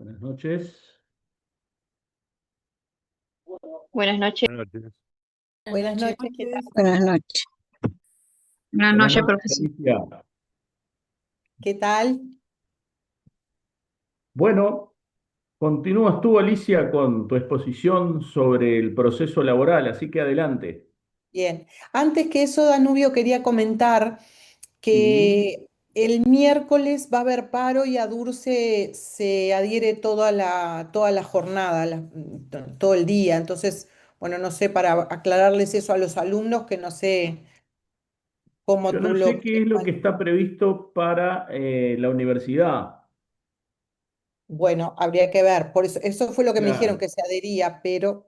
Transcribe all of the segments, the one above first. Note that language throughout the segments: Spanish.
Buenas noches. Buenas noches. Buenas noches. Buenas noches, ¿qué tal? Buenas noches. Buenas Buenas noches, noches, profesor. Alicia. ¿Qué tal? Bueno, continúas tú, Alicia, con tu exposición sobre el proceso laboral, así que adelante. Bien. Antes que eso, Danubio, quería comentar Sí, que el miércoles va a haber paro y ADUR se adhiere toda la jornada, todo el día. Entonces, bueno, no sé, para aclararles eso a los alumnos, que no sé cómo yo no tú sé lo... qué es lo que está previsto para la universidad. Bueno, habría que ver. Por eso fue lo que me dijeron, Claro. que se adhería, pero...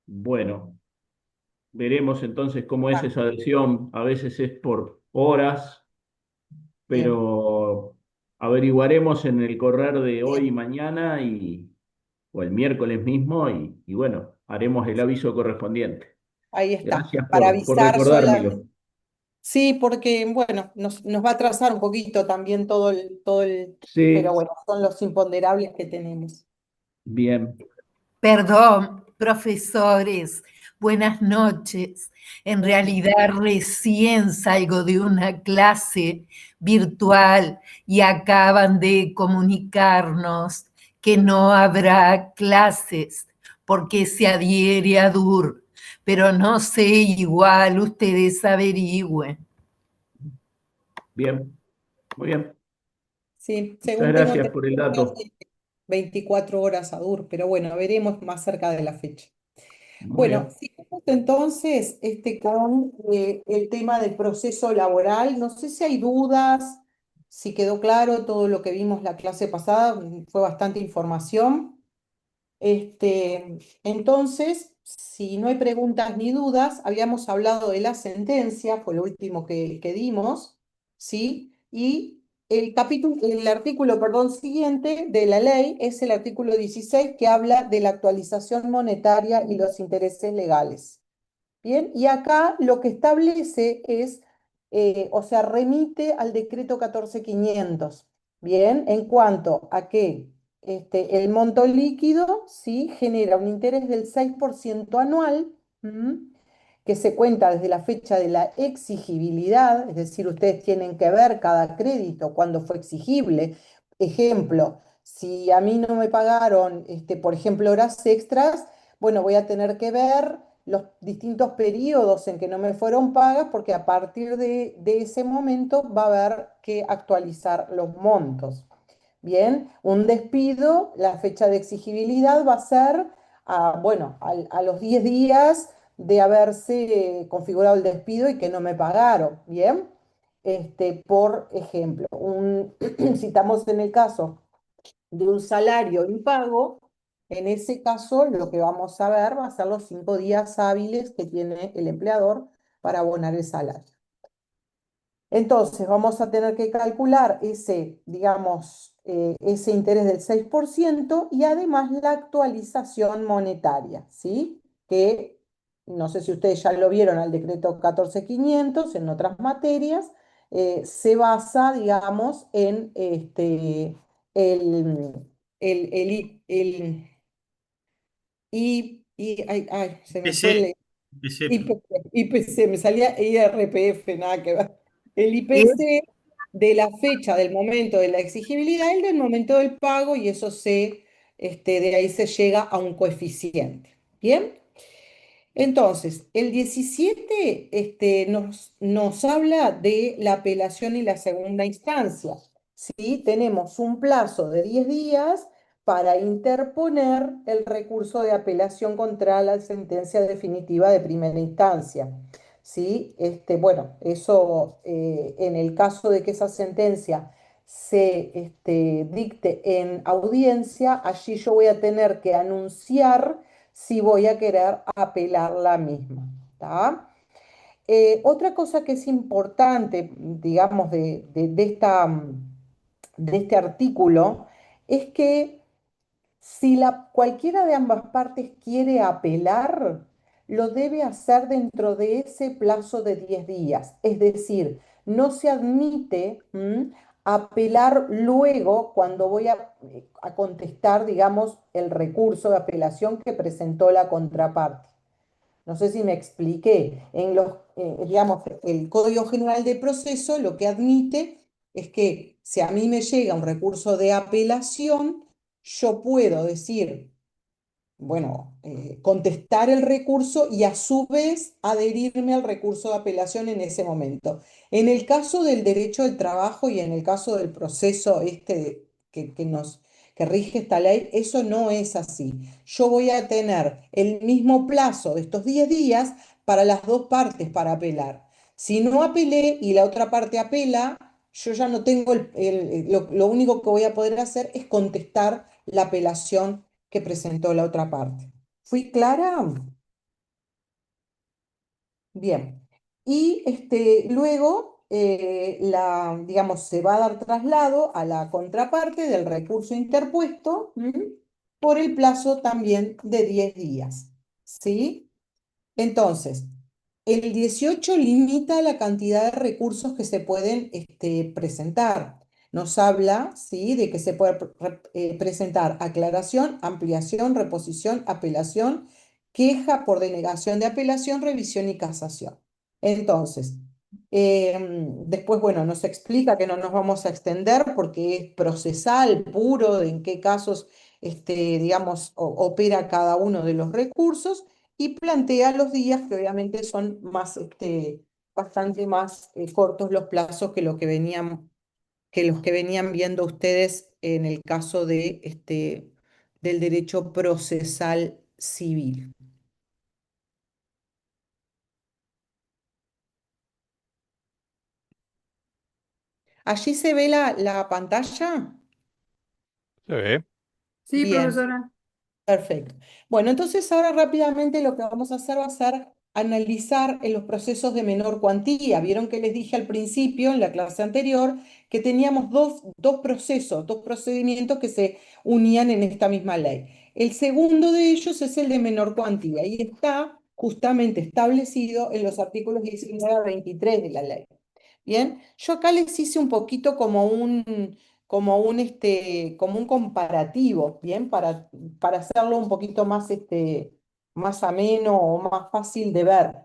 Bueno, veremos entonces cómo es ah, esa adhesión. A veces es por horas, bien, pero averiguaremos en el correr de hoy y bien. mañana o el miércoles mismo y bueno, haremos el aviso correspondiente. Ahí está. Gracias Para por avisar recordármelo. solamente. Sí, porque, bueno, nos va a atrasar un poquito también pero Sí, bueno, son los imponderables que tenemos. bien. Perdón, profesores, buenas noches. En realidad recién salgo de una clase virtual y acaban de comunicarnos que no habrá clases porque se adhiere a DUR, pero no sé, igual ustedes averigüen. Bien, muy bien. Sí, Muchas según tengo gracias por el entendido, dato. 24 horas a DUR, pero bueno, veremos más cerca de la fecha. Muy Bueno, bien. sigamos entonces con el tema del proceso laboral. No sé si hay dudas, si quedó claro todo lo que vimos la clase pasada, fue bastante información. Entonces, si no hay preguntas ni dudas, habíamos hablado de la sentencia, fue lo último que dimos, ¿sí? Y el artículo, perdón, siguiente de la ley es el artículo 16 que habla de la actualización monetaria y los intereses legales. Bien, y acá lo que establece es, o sea, remite al decreto 14.500. Bien, en cuanto a que el monto líquido, sí, genera un interés del 6% anual, que se cuenta desde la fecha de la exigibilidad, es decir, ustedes tienen que ver cada crédito cuando fue exigible. Ejemplo, si a mí no me pagaron, por ejemplo, horas extras, bueno, voy a tener que ver los distintos periodos en que no me fueron pagas, porque a partir de ese momento va a haber que actualizar los montos. Bien, un despido, la fecha de exigibilidad va a ser, bueno, a los 10 días de haberse configurado el despido y que no me pagaron. Bien, por ejemplo, si estamos en el caso de un salario impago, en ese caso lo que vamos a ver va a ser los 5 días hábiles que tiene el empleador para abonar el salario. Entonces vamos a tener que calcular ese, digamos, ese interés del 6% y además la actualización monetaria, ¿sí? Que no sé si ustedes ya lo vieron al decreto 14.500 en otras materias, se basa, digamos, en el, el ay, se me fue PC, el PC. IPC, me salía IRPF, nada que ver. El Es IPC de la fecha, del momento de la exigibilidad, el del momento del pago, y eso de ahí se llega a un coeficiente. ¿Bien? Entonces, el 17 nos habla de la apelación y la segunda instancia. ¿Sí? Tenemos un plazo de 10 días para interponer el recurso de apelación contra la sentencia definitiva de primera instancia. ¿Sí? Bueno, eso en el caso de que esa sentencia se dicte en audiencia, allí yo voy a tener que anunciar si voy a querer apelar la misma. ¿Tá? Otra cosa que es importante, digamos, de este artículo, es que si cualquiera de ambas partes quiere apelar, lo debe hacer dentro de ese plazo de 10 días. Es decir, no se admite apelar luego cuando voy a contestar, digamos, el recurso de apelación que presentó la contraparte. No sé si me expliqué. Digamos, el Código General de Proceso lo que admite es que si a mí me llega un recurso de apelación, yo puedo decir, bueno, contestar el recurso y a su vez adherirme al recurso de apelación en ese momento. En el caso del derecho del trabajo y en el caso del proceso que rige esta ley, eso no es así. Yo voy a tener el mismo plazo de estos 10 días para las dos partes para apelar. Si no apelé y la otra parte apela, yo ya no tengo lo único que voy a poder hacer es contestar la apelación que presentó la otra parte. ¿Fui clara? Bien. Y luego, digamos, se va a dar traslado a la contraparte del recurso interpuesto, por el plazo también de 10 días. ¿Sí? Entonces, el 18 limita la cantidad de recursos que se pueden presentar. Nos habla, ¿sí?, de que se puede presentar aclaración, ampliación, reposición, apelación, queja por denegación de apelación, revisión y casación. Entonces, después, bueno, nos explica que no nos vamos a extender porque es procesal, puro, de en qué casos, digamos, opera cada uno de los recursos y plantea los días que obviamente son más, bastante más cortos los plazos que los que venían viendo ustedes en el caso del derecho procesal civil. ¿Allí se ve la pantalla? Se ve. Sí, Bien. profesora. Perfecto. Bueno, entonces ahora rápidamente lo que vamos a hacer va a ser analizar en los procesos de menor cuantía. Vieron que les dije al principio, en la clase anterior, que teníamos dos procesos, dos procedimientos que se unían en esta misma ley. El segundo de ellos es el de menor cuantía y está justamente establecido en los artículos 19 a 23 de la ley. Bien, yo acá les hice un poquito como un comparativo, bien, para hacerlo un poquito más, más ameno o más fácil de ver,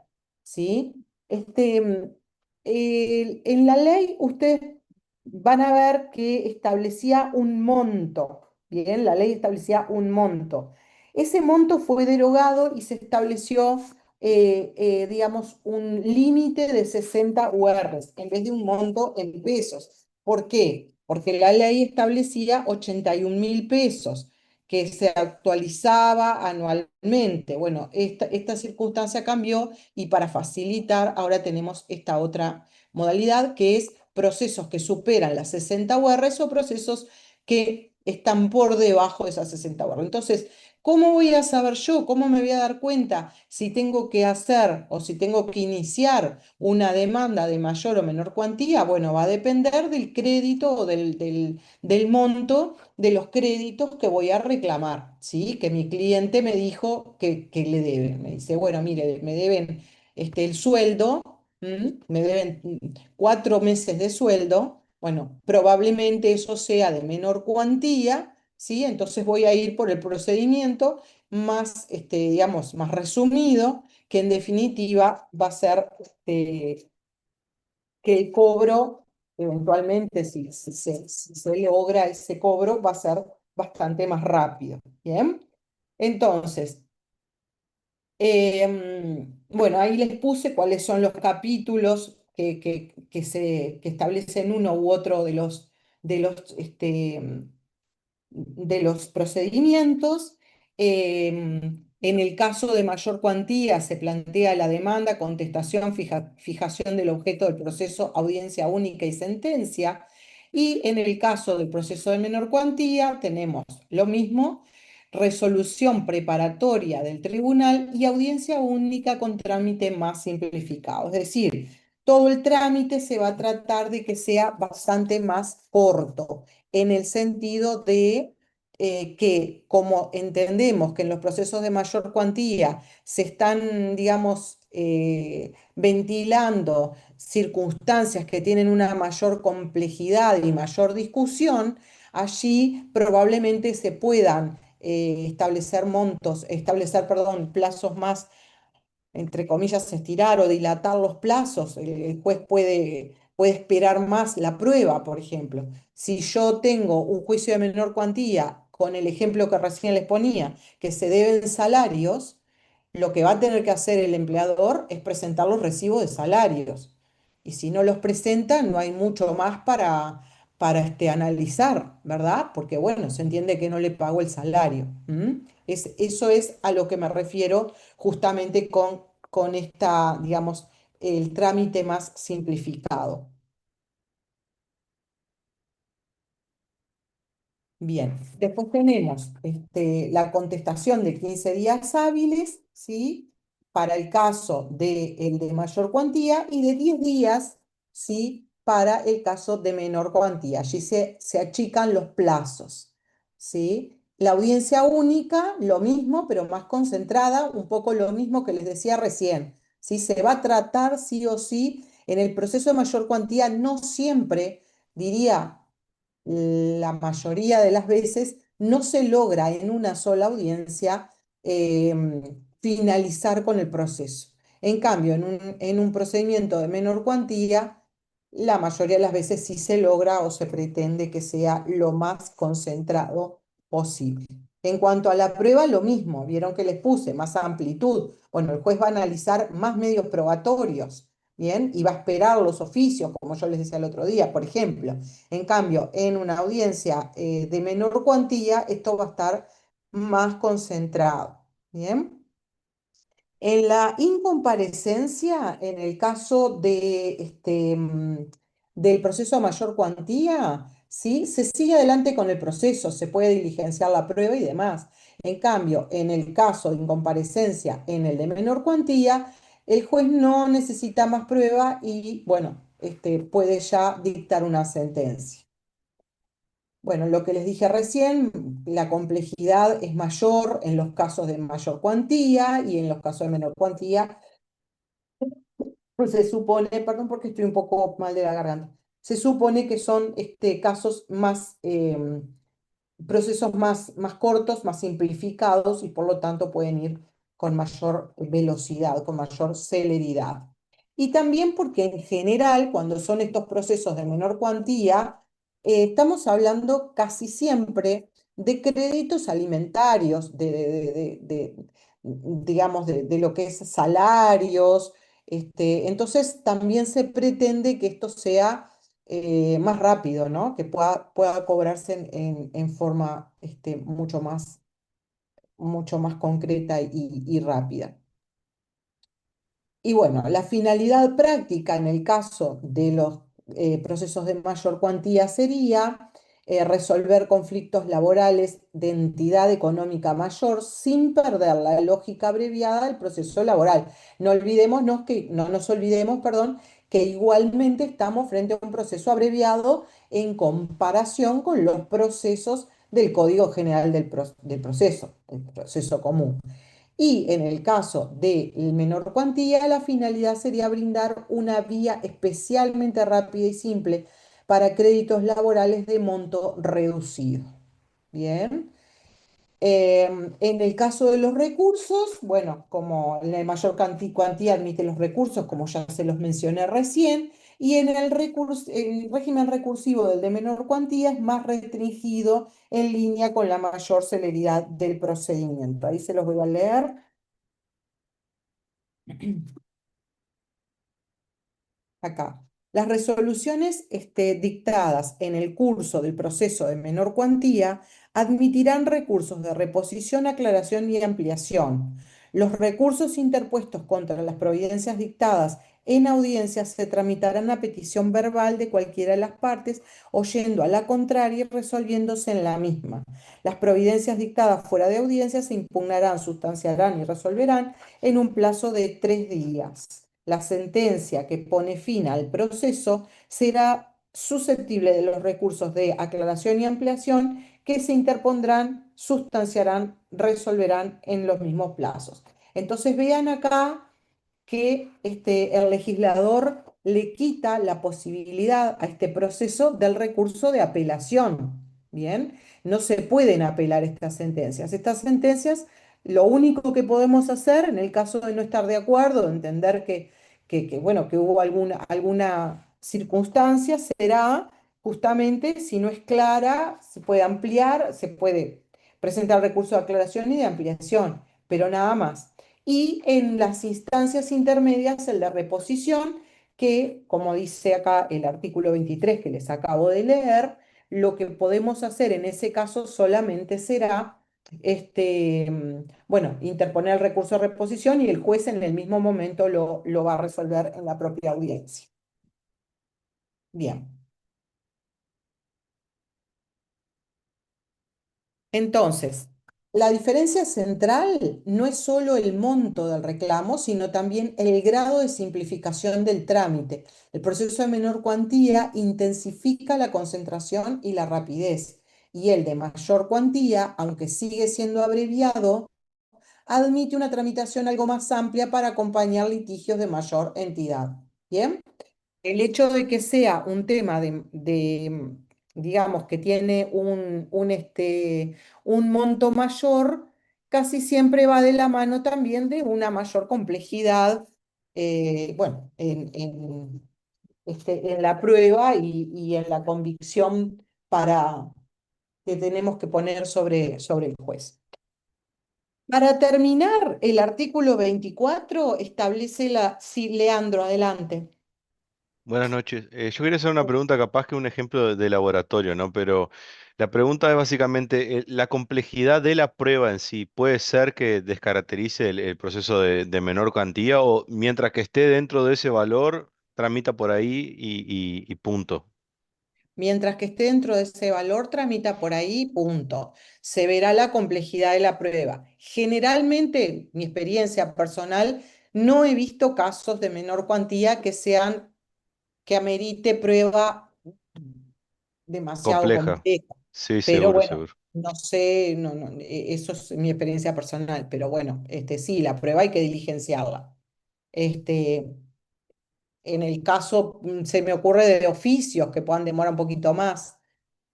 ¿sí? En la ley ustedes van a ver que establecía un monto, bien, la ley establecía un monto. Ese monto fue derogado y se estableció digamos, un límite de 60 URs en vez de un monto en pesos. ¿Por qué? Porque la ley establecía 81.000 pesos que se actualizaba anualmente. Bueno, esta circunstancia cambió y para facilitar ahora tenemos esta otra modalidad que es procesos que superan las 60 URs o procesos que están por debajo de esas 60 URs. Entonces, ¿cómo voy a saber yo? ¿Cómo me voy a dar cuenta si tengo que hacer o si tengo que iniciar una demanda de mayor o menor cuantía? Bueno, va a depender del crédito o del monto de los créditos que voy a reclamar, ¿sí? Que mi cliente me dijo que le deben. Me dice, bueno, mire, me deben el sueldo, me deben 4 meses de sueldo. Bueno, probablemente eso sea de menor cuantía, ¿sí? Entonces voy a ir por el procedimiento más, digamos, más resumido, que en definitiva va a ser que el cobro, eventualmente, si se logra ese cobro, va a ser bastante más rápido. ¿Bien? Entonces, bueno, ahí les puse cuáles son los capítulos que establecen uno u otro de los, de los procedimientos. En el caso de mayor cuantía se plantea la demanda, contestación, fijación del objeto del proceso, audiencia única y sentencia. Y en el caso del proceso de menor cuantía tenemos lo mismo, resolución preparatoria del tribunal y audiencia única con trámite más simplificado. Es decir, todo el trámite se va a tratar de que sea bastante más corto en el sentido de que como entendemos que en los procesos de mayor cuantía se están, digamos, ventilando circunstancias que tienen una mayor complejidad y mayor discusión, allí probablemente se puedan establecer montos, perdón, plazos más, entre comillas, estirar o dilatar los plazos. El juez puede esperar más la prueba, por ejemplo. Si yo tengo un juicio de menor cuantía, con el ejemplo que recién les ponía, que se deben salarios, lo que va a tener que hacer el empleador es presentar los recibos de salarios. Y si no los presenta, no hay mucho más para analizar, ¿verdad? Porque bueno, se entiende que no le pagó el salario. Eso es a lo que me refiero justamente con esta, digamos, el trámite más simplificado. Bien, después tenemos la contestación de 15 días hábiles, ¿sí? Para el caso el de mayor cuantía y de 10 días, ¿sí? Para el caso de menor cuantía. Allí se achican los plazos, ¿sí? La audiencia única, lo mismo, pero más concentrada, un poco lo mismo que les decía recién, ¿sí? Se va a tratar sí o sí en el proceso de mayor cuantía, no siempre, diría la mayoría de las veces no se logra en una sola audiencia finalizar con el proceso. En cambio, en un procedimiento de menor cuantía, la mayoría de las veces sí se logra o se pretende que sea lo más concentrado posible. En cuanto a la prueba, lo mismo, vieron que les puse más amplitud. Bueno, el juez va a analizar más medios probatorios, ¿bien? Y va a esperar los oficios, como yo les decía el otro día, por ejemplo. En cambio, en una audiencia de menor cuantía, esto va a estar más concentrado. ¿Bien? En la incomparecencia, en el caso del proceso a mayor cuantía, ¿sí? Se sigue adelante con el proceso, se puede diligenciar la prueba y demás. En cambio, en el caso de incomparecencia en el de menor cuantía, el juez no necesita más prueba y, bueno, puede ya dictar una sentencia. Bueno, lo que les dije recién, la complejidad es mayor en los casos de mayor cuantía y en los casos de menor cuantía, pues se supone, perdón porque estoy un poco mal de la garganta, se supone que son casos más, procesos más cortos, más simplificados y por lo tanto pueden ir con mayor velocidad, con mayor celeridad. Y también porque en general, cuando son estos procesos de menor cuantía, estamos hablando casi siempre de créditos alimentarios, digamos, de lo que es salarios. Entonces, también se pretende que esto sea más rápido, ¿no? Que pueda cobrarse en forma mucho más concreta y rápida. Y bueno, la finalidad práctica en el caso de los procesos de mayor cuantía sería resolver conflictos laborales de entidad económica mayor sin perder la lógica abreviada del proceso laboral. No nos olvidemos, perdón, que igualmente estamos frente a un proceso abreviado en comparación con los procesos del Código General del Proceso, el proceso común. Y en el caso de menor cuantía, la finalidad sería brindar una vía especialmente rápida y simple para créditos laborales de monto reducido. Bien. En el caso de los recursos, bueno, como la mayor cuantía admite los recursos, como ya se los mencioné recién, y en el régimen recursivo del de menor cuantía es más restringido en línea con la mayor celeridad del procedimiento. Ahí se los voy a leer. Acá. Las resoluciones dictadas en el curso del proceso de menor cuantía admitirán recursos de reposición, aclaración y ampliación. Los recursos interpuestos contra las providencias dictadas en audiencias se tramitarán a petición verbal de cualquiera de las partes, oyendo a la contraria y resolviéndose en la misma. Las providencias dictadas fuera de audiencia se impugnarán, sustanciarán y resolverán en un plazo de 3 días. La sentencia que pone fin al proceso será susceptible de los recursos de aclaración y ampliación que se interpondrán, sustanciarán, resolverán en los mismos plazos. Entonces vean acá que el legislador le quita la posibilidad a este proceso del recurso de apelación. Bien, no se pueden apelar estas sentencias. Estas sentencias, lo único que podemos hacer en el caso de no estar de acuerdo, de entender bueno, que hubo alguna circunstancia, será justamente si no es clara, se puede ampliar, se puede presentar recurso de aclaración y de ampliación, pero nada más. Y en las instancias intermedias, el de reposición, que, como dice acá el artículo 23 que les acabo de leer, lo que podemos hacer en ese caso solamente será, bueno, interponer el recurso de reposición y el juez en el mismo momento lo va a resolver en la propia audiencia. Bien. Entonces, la diferencia central no es solo el monto del reclamo, sino también el grado de simplificación del trámite. El proceso de menor cuantía intensifica la concentración y la rapidez, y el de mayor cuantía, aunque sigue siendo abreviado, admite una tramitación algo más amplia para acompañar litigios de mayor entidad. ¿Bien? El hecho de que sea un tema digamos, que tiene un monto mayor, casi siempre va de la mano también de una mayor complejidad, bueno, en la prueba y en la convicción que tenemos que poner sobre el juez. Para terminar, el artículo 24 establece Sí, Leandro, adelante. Buenas noches. Yo quería hacer una pregunta, capaz que un ejemplo de laboratorio, ¿no? Pero la pregunta es básicamente, la complejidad de la prueba en sí, ¿puede ser que descaracterice el proceso de menor cuantía o mientras que esté dentro de ese valor, tramita por ahí y punto? Mientras que esté dentro de ese valor, tramita por ahí, punto. Se verá la complejidad de la prueba. Generalmente, mi experiencia personal, no he visto casos de menor cuantía que amerite prueba demasiado Compleja. compleja. Sí, Pero seguro, bueno, seguro. no sé, eso es mi experiencia personal, pero bueno, sí, la prueba hay que diligenciarla. Este, en el caso, se me ocurre de oficios que puedan demorar un poquito más.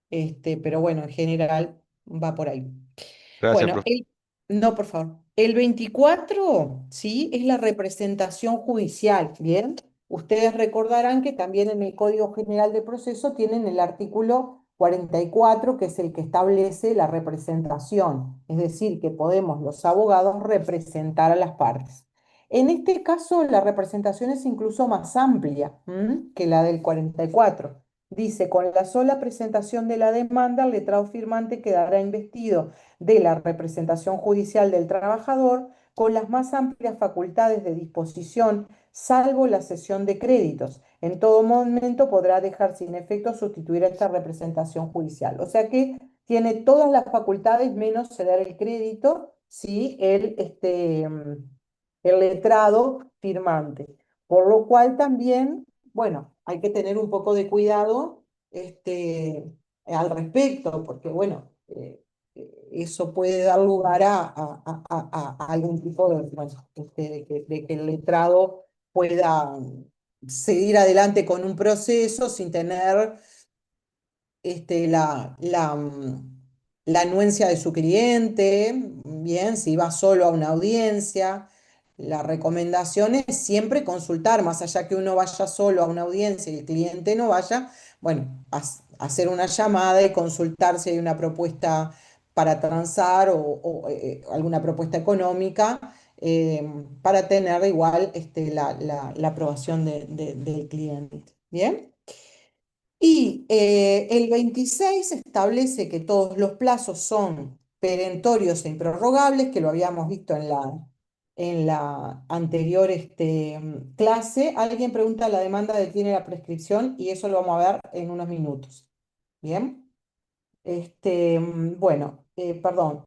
Pero bueno, en general va por ahí. Gracias, Bueno, profe. no, por favor. El 24, ¿sí? Es la representación judicial, ¿bien? Ustedes recordarán que también en el Código General de Proceso tienen el artículo 44, que es el que establece la representación, es decir, que podemos los abogados representar a las partes. En este caso, la representación es incluso más amplia, que la del 44. Dice, con la sola presentación de la demanda, el letrado firmante quedará investido de la representación judicial del trabajador con las más amplias facultades de disposición, salvo la cesión de créditos. En todo momento podrá dejar sin efecto sustituir a esta representación judicial. O sea que tiene todas las facultades menos ceder el crédito si el letrado firmante. Por lo cual también, bueno, hay que tener un poco de cuidado al respecto, porque bueno, eso puede dar lugar a algún tipo de, bueno, de que el letrado pueda seguir adelante con un proceso sin tener la anuencia de su cliente, bien, si va solo a una audiencia. La recomendación es siempre consultar, más allá que uno vaya solo a una audiencia y el cliente no vaya, bueno, hacer una llamada y consultar si hay una propuesta para transar o alguna propuesta económica, para tener igual la aprobación del cliente. ¿Bien? Y el 26 establece que todos los plazos son perentorios e improrrogables, que lo habíamos visto en la anterior clase. Alguien pregunta, ¿la demanda detiene la prescripción? Y eso lo vamos a ver en unos minutos. ¿Bien? Bueno, perdón,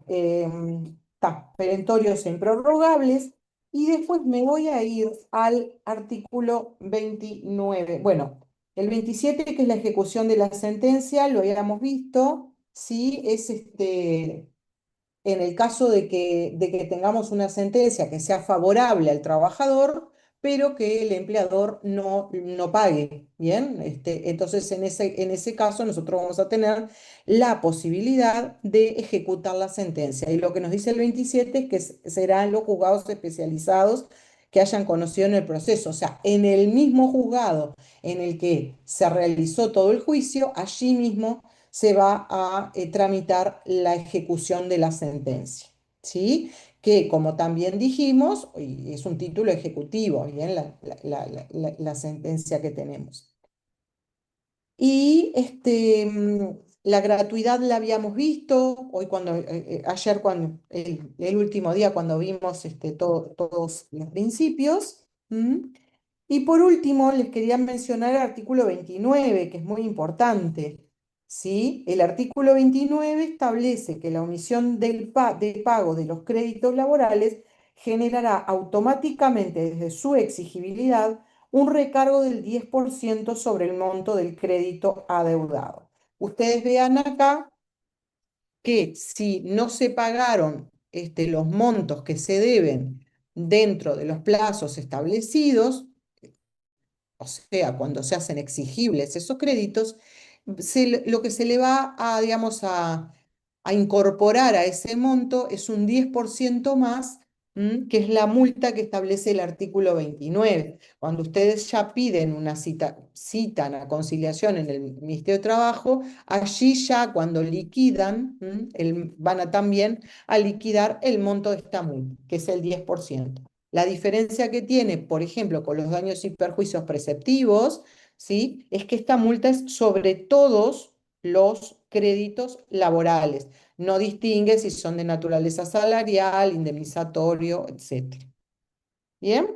perentorios e improrrogables. Y después me voy a ir al artículo 29. Bueno, el 27, que es la ejecución de la sentencia, lo habíamos visto, ¿sí? Es en el caso de que tengamos una sentencia que sea favorable al trabajador, pero que el empleador no pague, ¿bien? Entonces, en ese caso, nosotros vamos a tener la posibilidad de ejecutar la sentencia. Y lo que nos dice el 27 es que serán los juzgados especializados que hayan conocido en el proceso, o sea, en el mismo juzgado en el que se realizó todo el juicio, allí mismo se va a tramitar la ejecución de la sentencia, ¿sí? Que como también dijimos, y es un título ejecutivo, ¿bien? La sentencia que tenemos. Y la gratuidad la habíamos visto, hoy ayer cuando, el último día cuando vimos todos los principios. ¿M? Y por último, les quería mencionar el artículo 29, que es muy importante, ¿sí? El artículo 29 establece que la omisión de pago de los créditos laborales generará automáticamente desde su exigibilidad un recargo del 10% sobre el monto del crédito adeudado. Ustedes vean acá que si no se pagaron los montos que se deben dentro de los plazos establecidos, o sea, cuando se hacen exigibles esos créditos, lo que se le va a, digamos, a incorporar a ese monto es un 10% más, que es la multa que establece el artículo 29. Cuando ustedes ya piden una citan a conciliación en el Ministerio de Trabajo, allí ya cuando liquidan, van a también a liquidar el monto de esta multa, que es el 10%. La diferencia que tiene, por ejemplo, con los daños y perjuicios preceptivos, ¿sí? Es que esta multa es sobre todos los créditos laborales. No distingue si son de naturaleza salarial, indemnizatorio, etc. ¿Bien?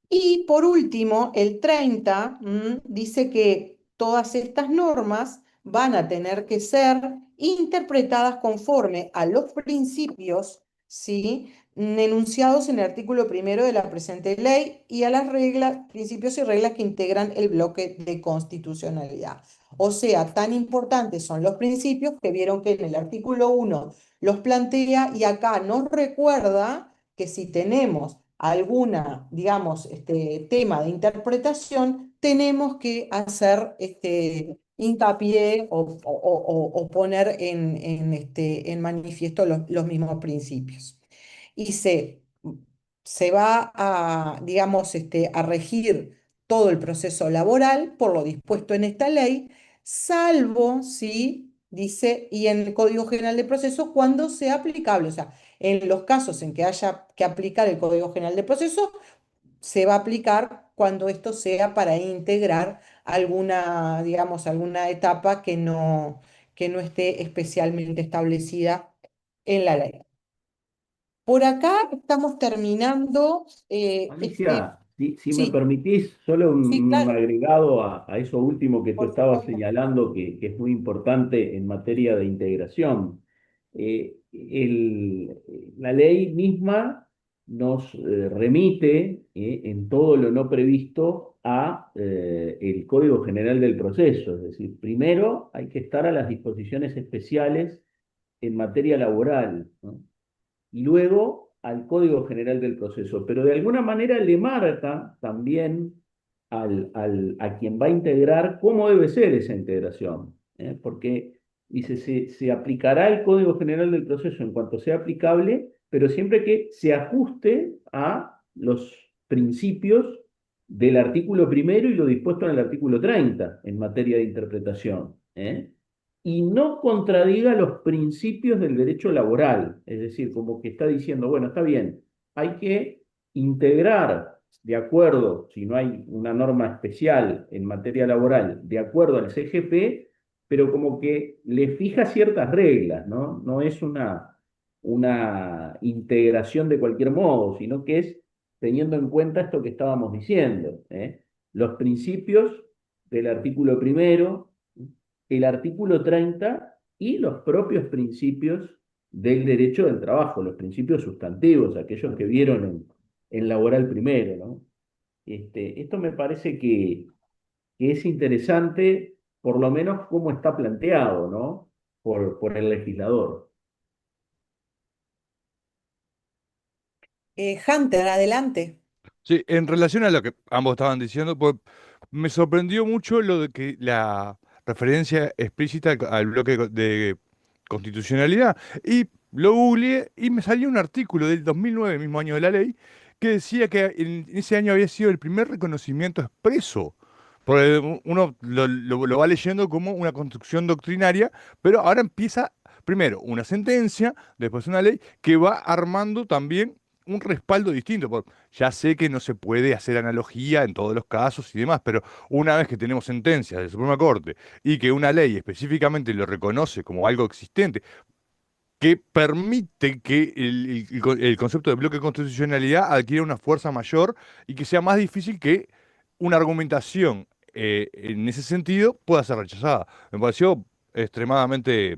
Y por último, el 30 dice que todas estas normas van a tener que ser interpretadas conforme a los principios, ¿sí? Enunciados en el artículo primero de la presente ley y a las reglas, principios y reglas que integran el bloque de constitucionalidad. O sea, tan importantes son los principios que vieron que en el artículo 1 los plantea y acá nos recuerda que si tenemos alguna, digamos, tema de interpretación, tenemos que hacer hincapié o poner en manifiesto los mismos principios. Y se va a, digamos, a regir todo el proceso laboral por lo dispuesto en esta ley, salvo si dice, y en el Código General de Proceso, cuando sea aplicable. O sea, en los casos en que haya que aplicar el Código General de Proceso, se va a aplicar cuando esto sea para integrar alguna, digamos, alguna etapa que no esté especialmente establecida en la ley. Por acá estamos terminando Alicia, si me sí, permitís, solo sí, un claro, agregado a eso último que tú por estabas supuesto. señalando, que es muy importante en materia de integración. La ley misma nos remite en todo lo no previsto a el Código General del Proceso. Es decir, primero hay que estar a las disposiciones especiales en materia laboral, ¿no? Y luego al Código General del Proceso, pero de alguna manera le marca también a quien va a integrar cómo debe ser esa integración, porque dice, se aplicará el Código General del Proceso en cuanto sea aplicable, pero siempre que se ajuste a los principios del artículo primero y lo dispuesto en el artículo 30 en materia de interpretación, y no contradiga los principios del derecho laboral. Es decir, como que está diciendo, bueno, está bien, hay que integrar de acuerdo, si no hay una norma especial en materia laboral, de acuerdo al CGP, pero como que le fija ciertas reglas, ¿no? No es una integración de cualquier modo, sino que es teniendo en cuenta esto que estábamos diciendo, los principios del artículo primero, el artículo 30 y los propios principios del derecho del trabajo, los principios sustantivos, aquellos que vieron en laboral primero, ¿no? Esto me parece que es interesante, por lo menos cómo está planteado, ¿no? Por el legislador. Hunter, adelante. Sí, en relación a lo que ambos estaban diciendo, pues me sorprendió mucho lo de que la referencia explícita al bloque de constitucionalidad. Y lo googleé y me salió un artículo del 2009, mismo año de la ley, que decía que en ese año había sido el primer reconocimiento expreso. Porque uno lo va leyendo como una construcción doctrinaria, pero ahora empieza primero una sentencia, después una ley, que va armando también un respaldo distinto. Ya sé que no se puede hacer analogía en todos los casos y demás, pero una vez que tenemos sentencias de Suprema Corte y que una ley específicamente lo reconoce como algo existente, que permite que el concepto de bloque de constitucionalidad adquiera una fuerza mayor y que sea más difícil que una argumentación en ese sentido pueda ser rechazada. Me pareció extremadamente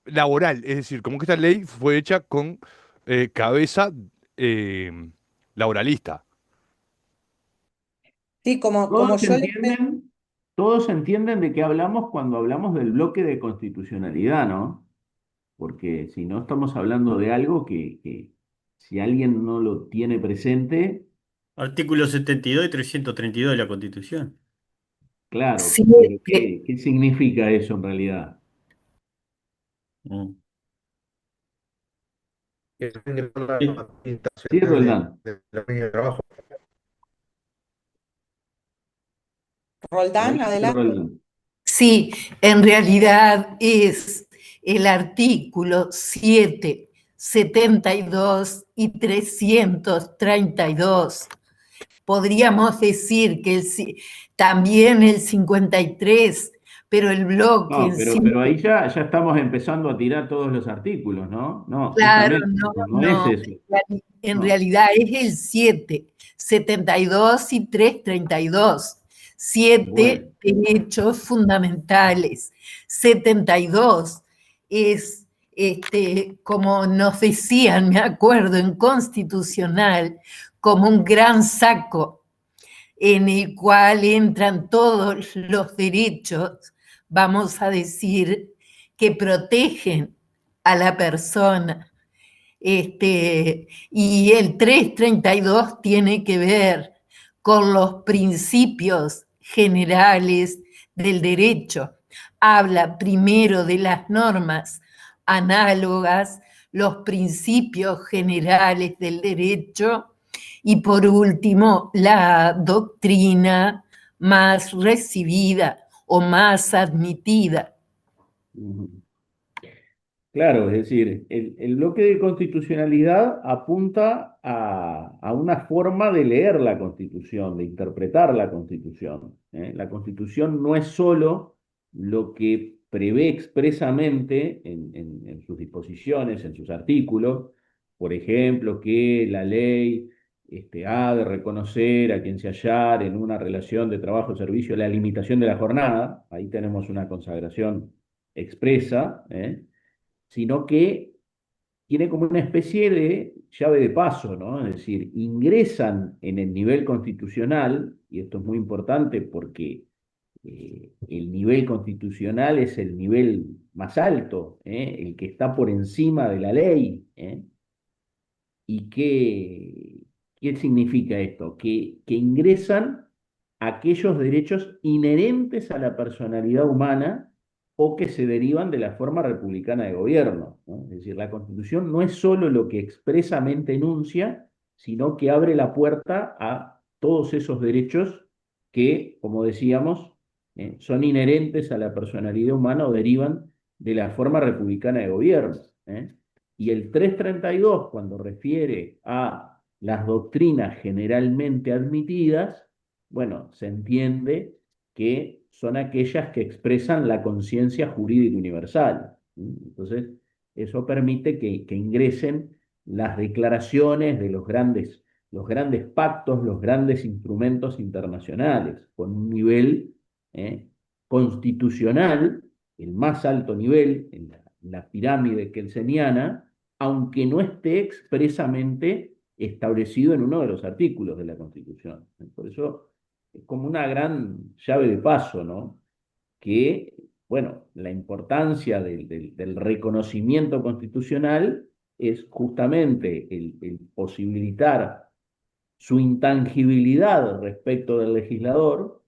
laboral, es decir, como que esta ley fue hecha con cabeza eh, laboralista. Sí, como Todos yo les... entienden, todos entienden de qué hablamos cuando hablamos del bloque de constitucionalidad, ¿no? Porque si no estamos hablando de algo que si alguien no lo tiene presente, Artículo 72 y 332 de la Constitución. claro, Sí, pero que- ¿qué significa eso en realidad? Mm. Que tiene por la Sí. Sí, limitación Roldán, de la línea de trabajo. Roldán, adelante, adelante. Roldán. sí, en realidad es el artículo 7, 72 y 332. Podríamos decir que también el 53, pero el bloque No, en sí, pero ahí ya estamos empezando a tirar todos los artículos, ¿no? No, claro, justamente, no, no es no, eso. en No, realidad es el 7, 72 y 332. bueno, 7 derechos fundamentales. 72 es, como nos decían, me acuerdo, en constitucional, como un gran saco en el cual entran todos los derechos, vamos a decir, que protegen a la persona. Y el 332 tiene que ver con los principios generales del derecho. Habla primero de las normas análogas, los principios generales del derecho y por último la doctrina más recibida o más admitida. ujú. Claro, es decir, el bloque de constitucionalidad apunta a una forma de leer la Constitución, de interpretar la Constitución, ¿eh? La Constitución no es solo lo que prevé expresamente en sus disposiciones, en sus artículos, por ejemplo, que la ley ha de reconocer a quien se hallar en una relación de trabajo o servicio la limitación de la jornada, ahí tenemos una consagración expresa, ¿eh? Sino que tiene como una especie de llave de paso, ¿no? Es decir, ingresan en el nivel constitucional, y esto es muy importante porque el nivel constitucional es el nivel más alto, el que está por encima de la ley. ¿Y qué significa esto? Que ingresan aquellos derechos inherentes a la personalidad humana o que se derivan de la forma republicana de gobierno, ¿no? Es decir, la Constitución no es solo lo que expresamente enuncia, sino que abre la puerta a todos esos derechos que, como decíamos, son inherentes a la personalidad humana o derivan de la forma republicana de gobierno. Y el 332, cuando refiere a las doctrinas generalmente admitidas, bueno, se entiende que son aquellas que expresan la conciencia jurídica universal. Entonces, eso permite que ingresen las declaraciones de los grandes pactos, los grandes instrumentos internacionales, con un nivel ¿eh? constitucional, el más alto nivel en la pirámide kelseniana, aunque no esté expresamente establecido en uno de los artículos de la Constitución. Por eso es como una gran llave de paso, ¿no? Que, bueno, la importancia del reconocimiento constitucional es justamente el posibilitar su intangibilidad respecto del legislador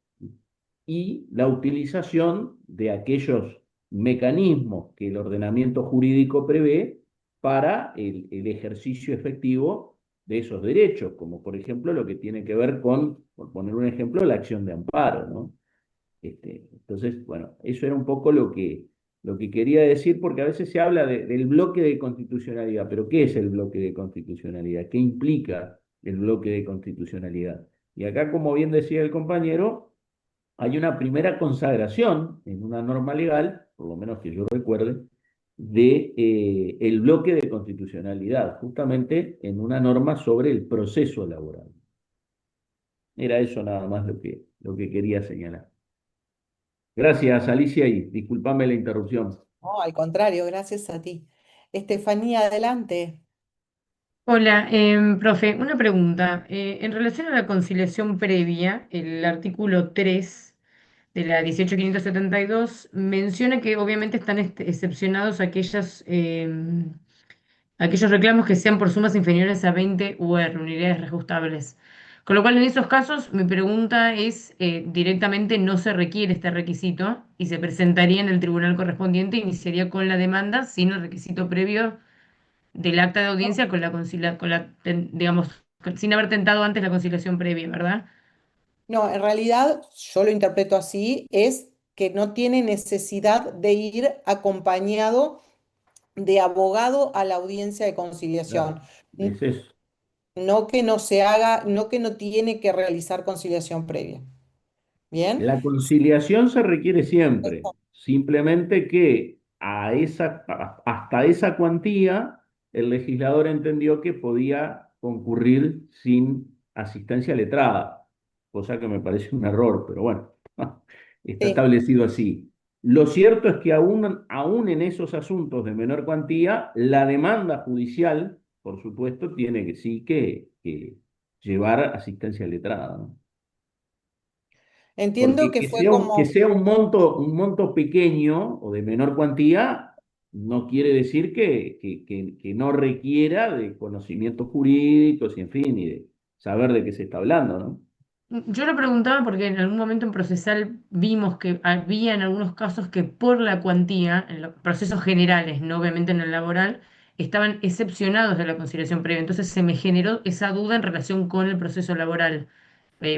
y la utilización de aquellos mecanismos que el ordenamiento jurídico prevé para el ejercicio efectivo de esos derechos, como por ejemplo lo que tiene que ver con, por poner un ejemplo, la acción de amparo, ¿no? Entonces, bueno, eso era un poco lo que quería decir, porque a veces se habla del bloque de constitucionalidad, pero ¿qué es el bloque de constitucionalidad? ¿Qué implica el bloque de constitucionalidad? Y acá, como bien decía el compañero, hay una primera consagración en una norma legal, por lo menos que yo recuerde, de el bloque de constitucionalidad, justamente en una norma sobre el proceso laboral. Era eso nada más lo que quería señalar. Gracias, Alicia, y discúlpame la interrupción. No, al contrario, gracias a ti. Estefanía, adelante. Hola, profe, una pregunta. En relación a la conciliación previa, el artículo 3 de la 18.572 menciona que obviamente están excepcionados aquellos reclamos que sean por sumas inferiores a 20 UR, unidades reajustables. Con lo cual, en esos casos, mi pregunta es, directamente no se requiere este requisito y se presentaría en el tribunal correspondiente, iniciaría con la demanda sin el requisito previo del acta de audiencia con digamos, sin haber tentado antes la conciliación previa, ¿verdad? No, en realidad yo lo interpreto así, es que no tiene necesidad de ir acompañado de abogado a la audiencia de conciliación. Claro, es eso. No que no se haga, no que no tiene que realizar conciliación previa. ¿Bien? La conciliación se requiere siempre, simplemente que hasta esa cuantía el legislador entendió que podía concurrir sin asistencia letrada, cosa que me parece un error, pero bueno, está Sí. establecido así. Lo cierto es que aún en esos asuntos de menor cuantía, la demanda judicial, por supuesto, tiene que sí que llevar asistencia letrada, ¿no? Entiendo Porque que fue que como, sea un monto pequeño o de menor cuantía, no quiere decir que no requiera de conocimientos jurídicos y en fin, y de saber de qué se está hablando, ¿no? Yo lo preguntaba porque en algún momento en procesal vimos que había en algunos casos que por la cuantía, en los procesos generales, no obviamente en el laboral, estaban excepcionados de la conciliación previa. Entonces se me generó esa duda en relación con el proceso laboral.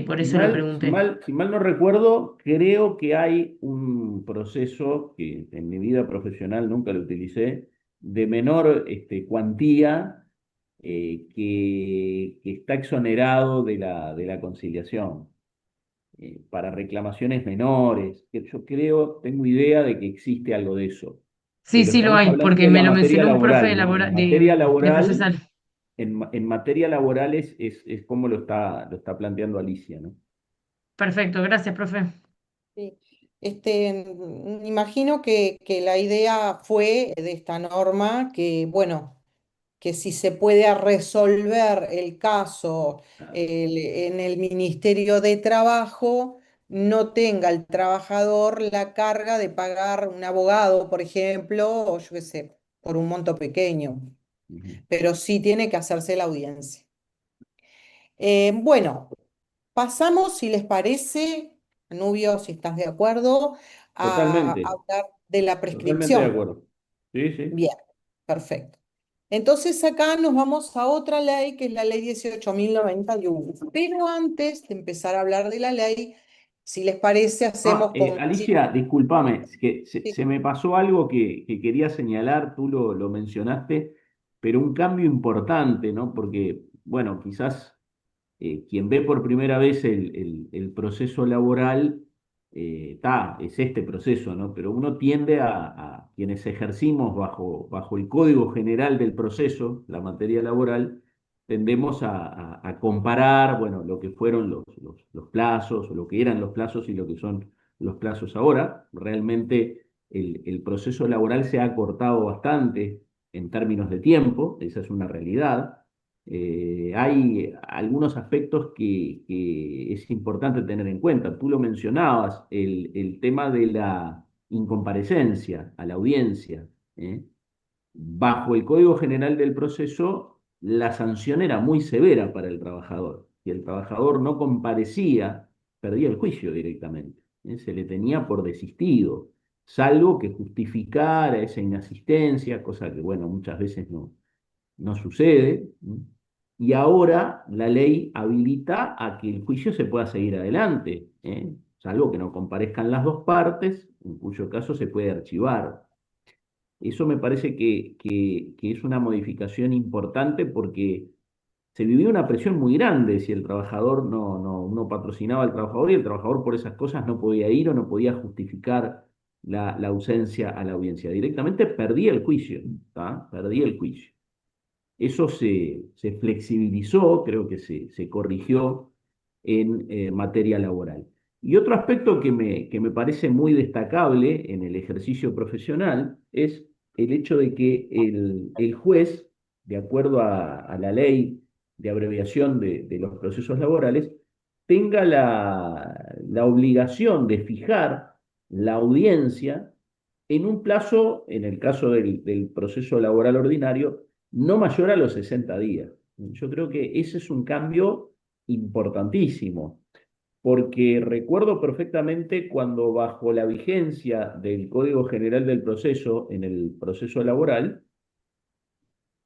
Por eso lo pregunté. Si mal no recuerdo, creo que hay un proceso que en mi vida profesional nunca lo utilicé, de menor cuantía, que está exonerado de la conciliación. Para reclamaciones menores, que yo creo, tengo idea de que existe algo de eso, Sí, pero sí lo estamos hay, hablando porque de la me lo materia mencionó un profe laboral, ¿no? En materia de laboral, procesal. en materia laboral es como lo está planteando Alicia, ¿no? Perfecto, gracias, profe. sí, imagino que la idea fue de esta norma que, bueno, que si se puede resolver el caso en el Ministerio de Trabajo, no tenga el trabajador la carga de pagar un abogado, por ejemplo, o yo qué sé, por un monto pequeño, Ujú. pero sí tiene que hacerse la audiencia. Bueno, pasamos, si les parece, Nubio, si estás de acuerdo, a Totalmente, hablar de la totalmente de prescripción. acuerdo. Sí, sí, Bien, perfecto. Entonces acá nos vamos a otra ley que es la ley 18.091. Pero antes de empezar a hablar de la ley, si les parece, Ah, hacemos como si... Alicia, discúlpame, es que Sí, se me pasó algo que quería señalar, tú lo mencionaste, pero un cambio importante, ¿no? Porque, bueno, quizás quien ve por primera vez el proceso laboral, es este proceso, ¿no? Pero uno tiende a quienes ejercimos bajo el Código General del Proceso, la materia laboral, tendemos a comparar, bueno, lo que fueron los plazos, o lo que eran los plazos y lo que son los plazos ahora. Realmente el proceso laboral se ha acortado bastante en términos de tiempo, esa es una realidad. Hay algunos aspectos que es importante tener en cuenta. Tú lo mencionabas, el tema de la incomparecencia a la audiencia, ¿eh? Bajo el Código General del Proceso, la sanción era muy severa para el trabajador. Si el trabajador no comparecía, perdía el juicio directamente. Se le tenía por desistido, salvo que justificara esa inasistencia, cosa que, bueno, muchas veces no sucede. Y ahora la ley habilita a que el juicio se pueda seguir adelante, salvo que no comparezcan las dos partes, en cuyo caso se puede archivar. Eso me parece que es una modificación importante porque se vivía una presión muy grande si el trabajador no patrocinaba al trabajador y el trabajador por esas cosas no podía ir o no podía justificar la ausencia a la audiencia. Directamente perdía el juicio, ¿tá? Perdía el juicio. Eso se flexibilizó, creo que se corrigió en materia laboral. Y otro aspecto que me parece muy destacable en el ejercicio profesional es el hecho de que el juez, de acuerdo a la ley de abreviación de los procesos laborales, tenga la obligación de fijar la audiencia en un plazo, en el caso del proceso laboral ordinario, no mayor a los 60 días. Yo creo que ese es un cambio importantísimo, porque recuerdo perfectamente cuando bajo la vigencia del Código General del Proceso, en el proceso laboral,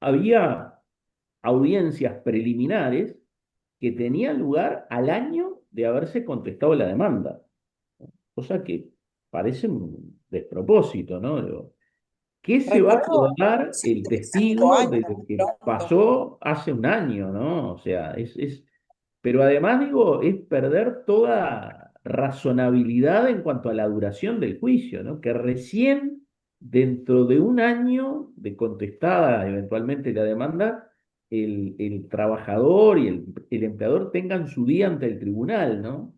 había audiencias preliminares que tenían lugar al año de haberse contestado la demanda, cosa que parece un despropósito, ¿no? Digo, ¿qué se va a Recuerdo acordar el 5 testigo de años, lo que pronto. pasó hace un año, ¿no? O sea, pero además digo, es perder toda razonabilidad en cuanto a la duración del juicio, ¿no? Que recién dentro de un año de contestada eventualmente la demanda, el trabajador y el empleador tengan su día ante el tribunal, ¿no?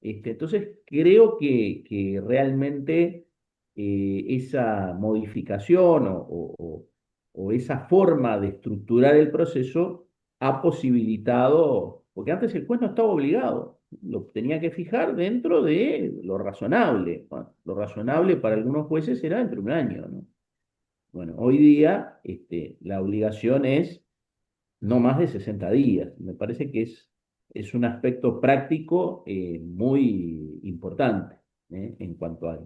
Entonces, creo que realmente esa modificación o esa forma de estructurar el proceso ha posibilitado, porque antes el juez no estaba obligado, lo tenía que fijar dentro de lo razonable. Bueno, lo razonable para algunos jueces era dentro de un año, ¿no? Bueno, hoy día la obligación es no más de 60 días. Me parece que es un aspecto práctico muy importante, en cuanto a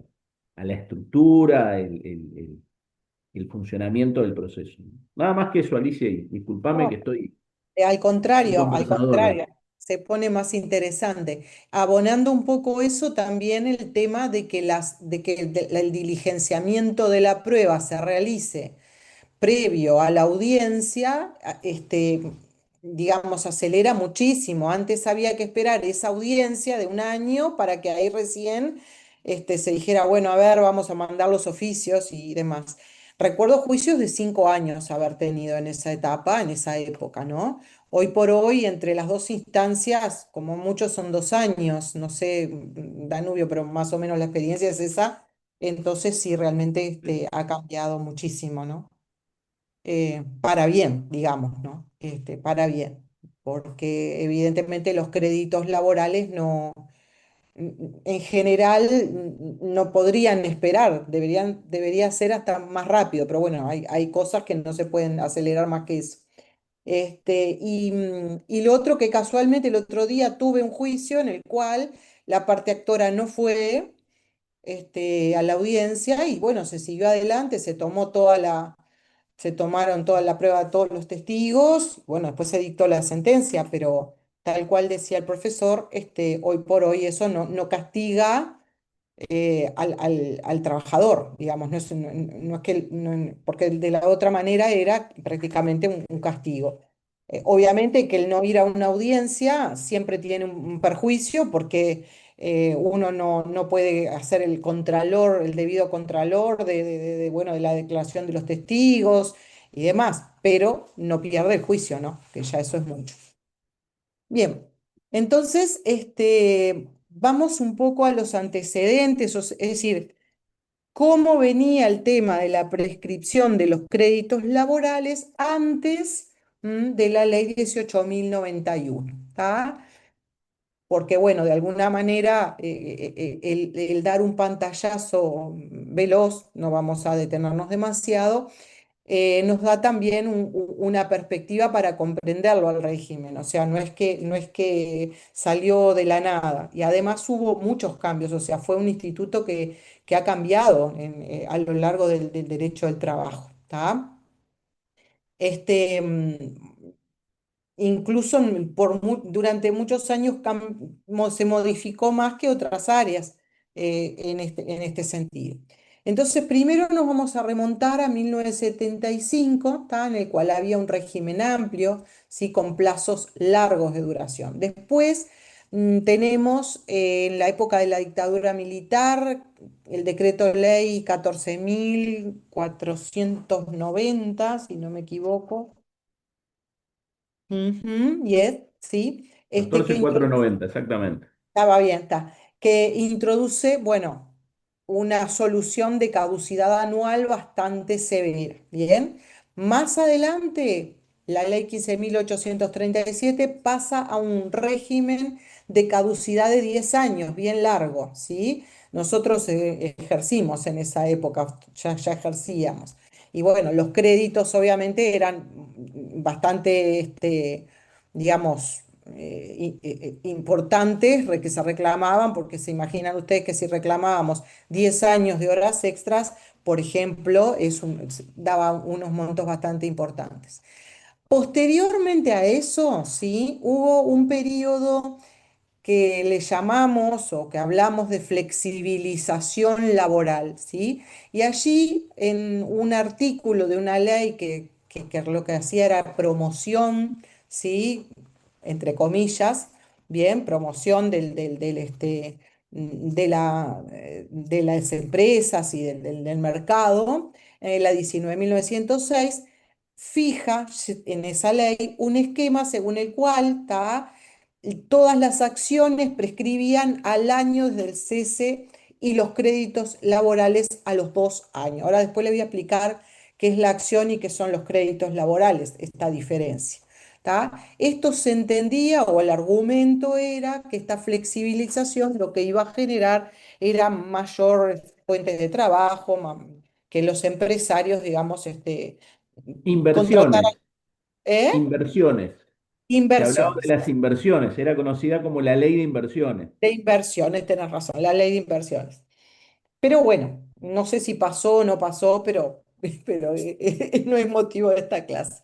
la estructura, el funcionamiento del proceso. Nada más que eso, Alicia, y discúlpame No, que estoy muy al conversadora. contrario, se pone más interesante. Abonando un poco eso, también el tema de que, el diligenciamiento de la prueba se realice previo a la audiencia, digamos, acelera muchísimo. Antes había que esperar esa audiencia de un año para que ahí recién se dijera, bueno, a ver, vamos a mandar los oficios y demás. Recuerdo juicios de 5 años haber tenido en esa etapa, en esa época, ¿no? Hoy por hoy, entre las dos instancias, como mucho son 2 años, no sé, Danubio, pero más o menos la experiencia es esa. Entonces sí, realmente ha cambiado muchísimo, ¿no? Para bien, digamos, ¿no? Para bien, porque evidentemente los créditos laborales no, en general no podrían esperar, debería ser hasta más rápido, pero bueno, hay cosas que no se pueden acelerar más que eso. Y lo otro que casualmente el otro día tuve un juicio en el cual la parte actora no fue a la audiencia y bueno, se siguió adelante, se tomaron toda la prueba de todos los testigos, bueno, después se dictó la sentencia, pero tal cual decía el profesor, hoy por hoy eso no castiga al trabajador, digamos, no es que, porque de la otra manera era prácticamente un castigo. Obviamente que el no ir a una audiencia siempre tiene un perjuicio porque uno no puede hacer el contralor, el debido contralor bueno, de la declaración de los testigos y demás, pero no pierde el juicio, ¿no? Que ya eso es mucho. Bien, entonces, vamos un poco a los antecedentes, es decir, cómo venía el tema de la prescripción de los créditos laborales antes de la ley 18.091, ¿tá? Porque, bueno, de alguna manera, el dar un pantallazo veloz, no vamos a detenernos demasiado, nos da también una perspectiva para comprenderlo al régimen. O sea, no es que salió de la nada. Y además hubo muchos cambios. O sea, fue un instituto que ha cambiado a lo largo del derecho del trabajo. ¿Tá? Este, incluso durante muchos años se modificó más que otras áreas en este sentido. Entonces, primero nos vamos a remontar a 1975, ¿tá? En el cual había un régimen amplio, ¿sí? Con plazos largos de duración. Después tenemos en la época de la dictadura militar el decreto de ley 14.490, si no me equivoco. Ujú, yes, sí. Que 14.490, exactamente. estaba bien, está. Que introduce, bueno, una solución de caducidad anual bastante severa. Bien. Más adelante, la ley 15.837 pasa a un régimen de caducidad de 10 años, bien largo, ¿sí? Nosotros ejercimos en esa época, ya ejercíamos. Y bueno, los créditos obviamente eran bastante, digamos, importantes que se reclamaban, porque se imaginan ustedes que si reclamábamos 10 años de horas extras, por ejemplo, daba unos montos bastante importantes. Posteriormente a eso, sí, hubo un periodo que le llamamos o que hablamos de flexibilización laboral, ¿sí? Y allí en un artículo de una ley que lo que hacía era promoción, ¿sí? Entre comillas, bien, promoción de las empresas y del mercado, la 19.906 fija en esa ley un esquema según el cual todas las acciones prescribían al año desde el cese y los créditos laborales a los 2 años. Ahora después le voy a explicar qué es la acción y qué son los créditos laborales, esta diferencia. ¿Tá? Esto se entendía, o el argumento era que esta flexibilización lo que iba a generar era mayor fuentes de trabajo, que los empresarios, digamos, contrataran. Inversiones, ¿Eh? inversiones. Se hablaba de Inversiones. las inversiones, era conocida como la ley de inversiones. De inversiones, tenés razón, la ley de inversiones. Pero bueno, no sé si pasó o no pasó, pero no es motivo de esta clase.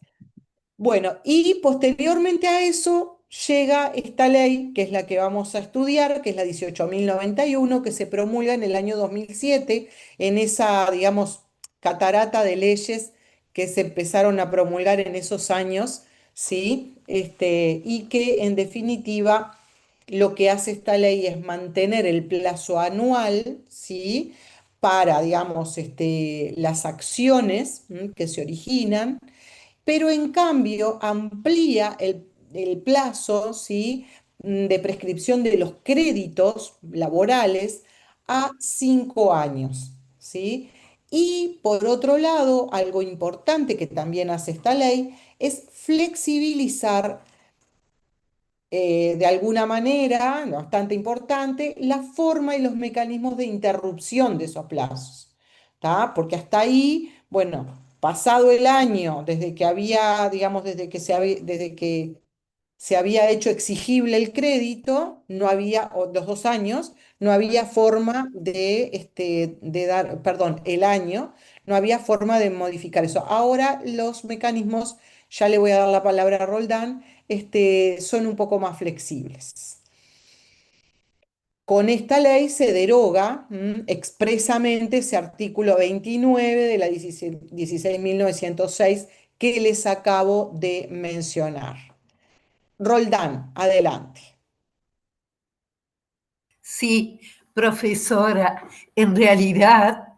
Bueno, y posteriormente a eso llega esta ley, que es la que vamos a estudiar, que es la 18.091, que se promulga en el año 2007, en esa, digamos, catarata de leyes que se empezaron a promulgar en esos años, ¿sí? Y que en definitiva lo que hace esta ley es mantener el plazo anual, ¿sí? Para, digamos, las acciones que se originan, pero en cambio amplía el plazo, ¿sí? De prescripción de los créditos laborales a 5 años, ¿sí? Y por otro lado, algo importante que también hace esta ley es flexibilizar de alguna manera, bastante importante, la forma y los mecanismos de interrupción de esos plazos. ¿Tá? Porque hasta ahí, bueno, pasado el año, desde que había, digamos, desde que se había hecho exigible el crédito, no había, o los 2 años, no había forma de dar, perdón, el año, no había forma de modificar eso. Ahora los mecanismos, ya le voy a dar la palabra a Roldán, son un poco más flexibles. Con esta ley se deroga expresamente ese artículo 29 de la 16.906 que les acabo de mencionar. Roldán, adelante. Sí, profesora, en realidad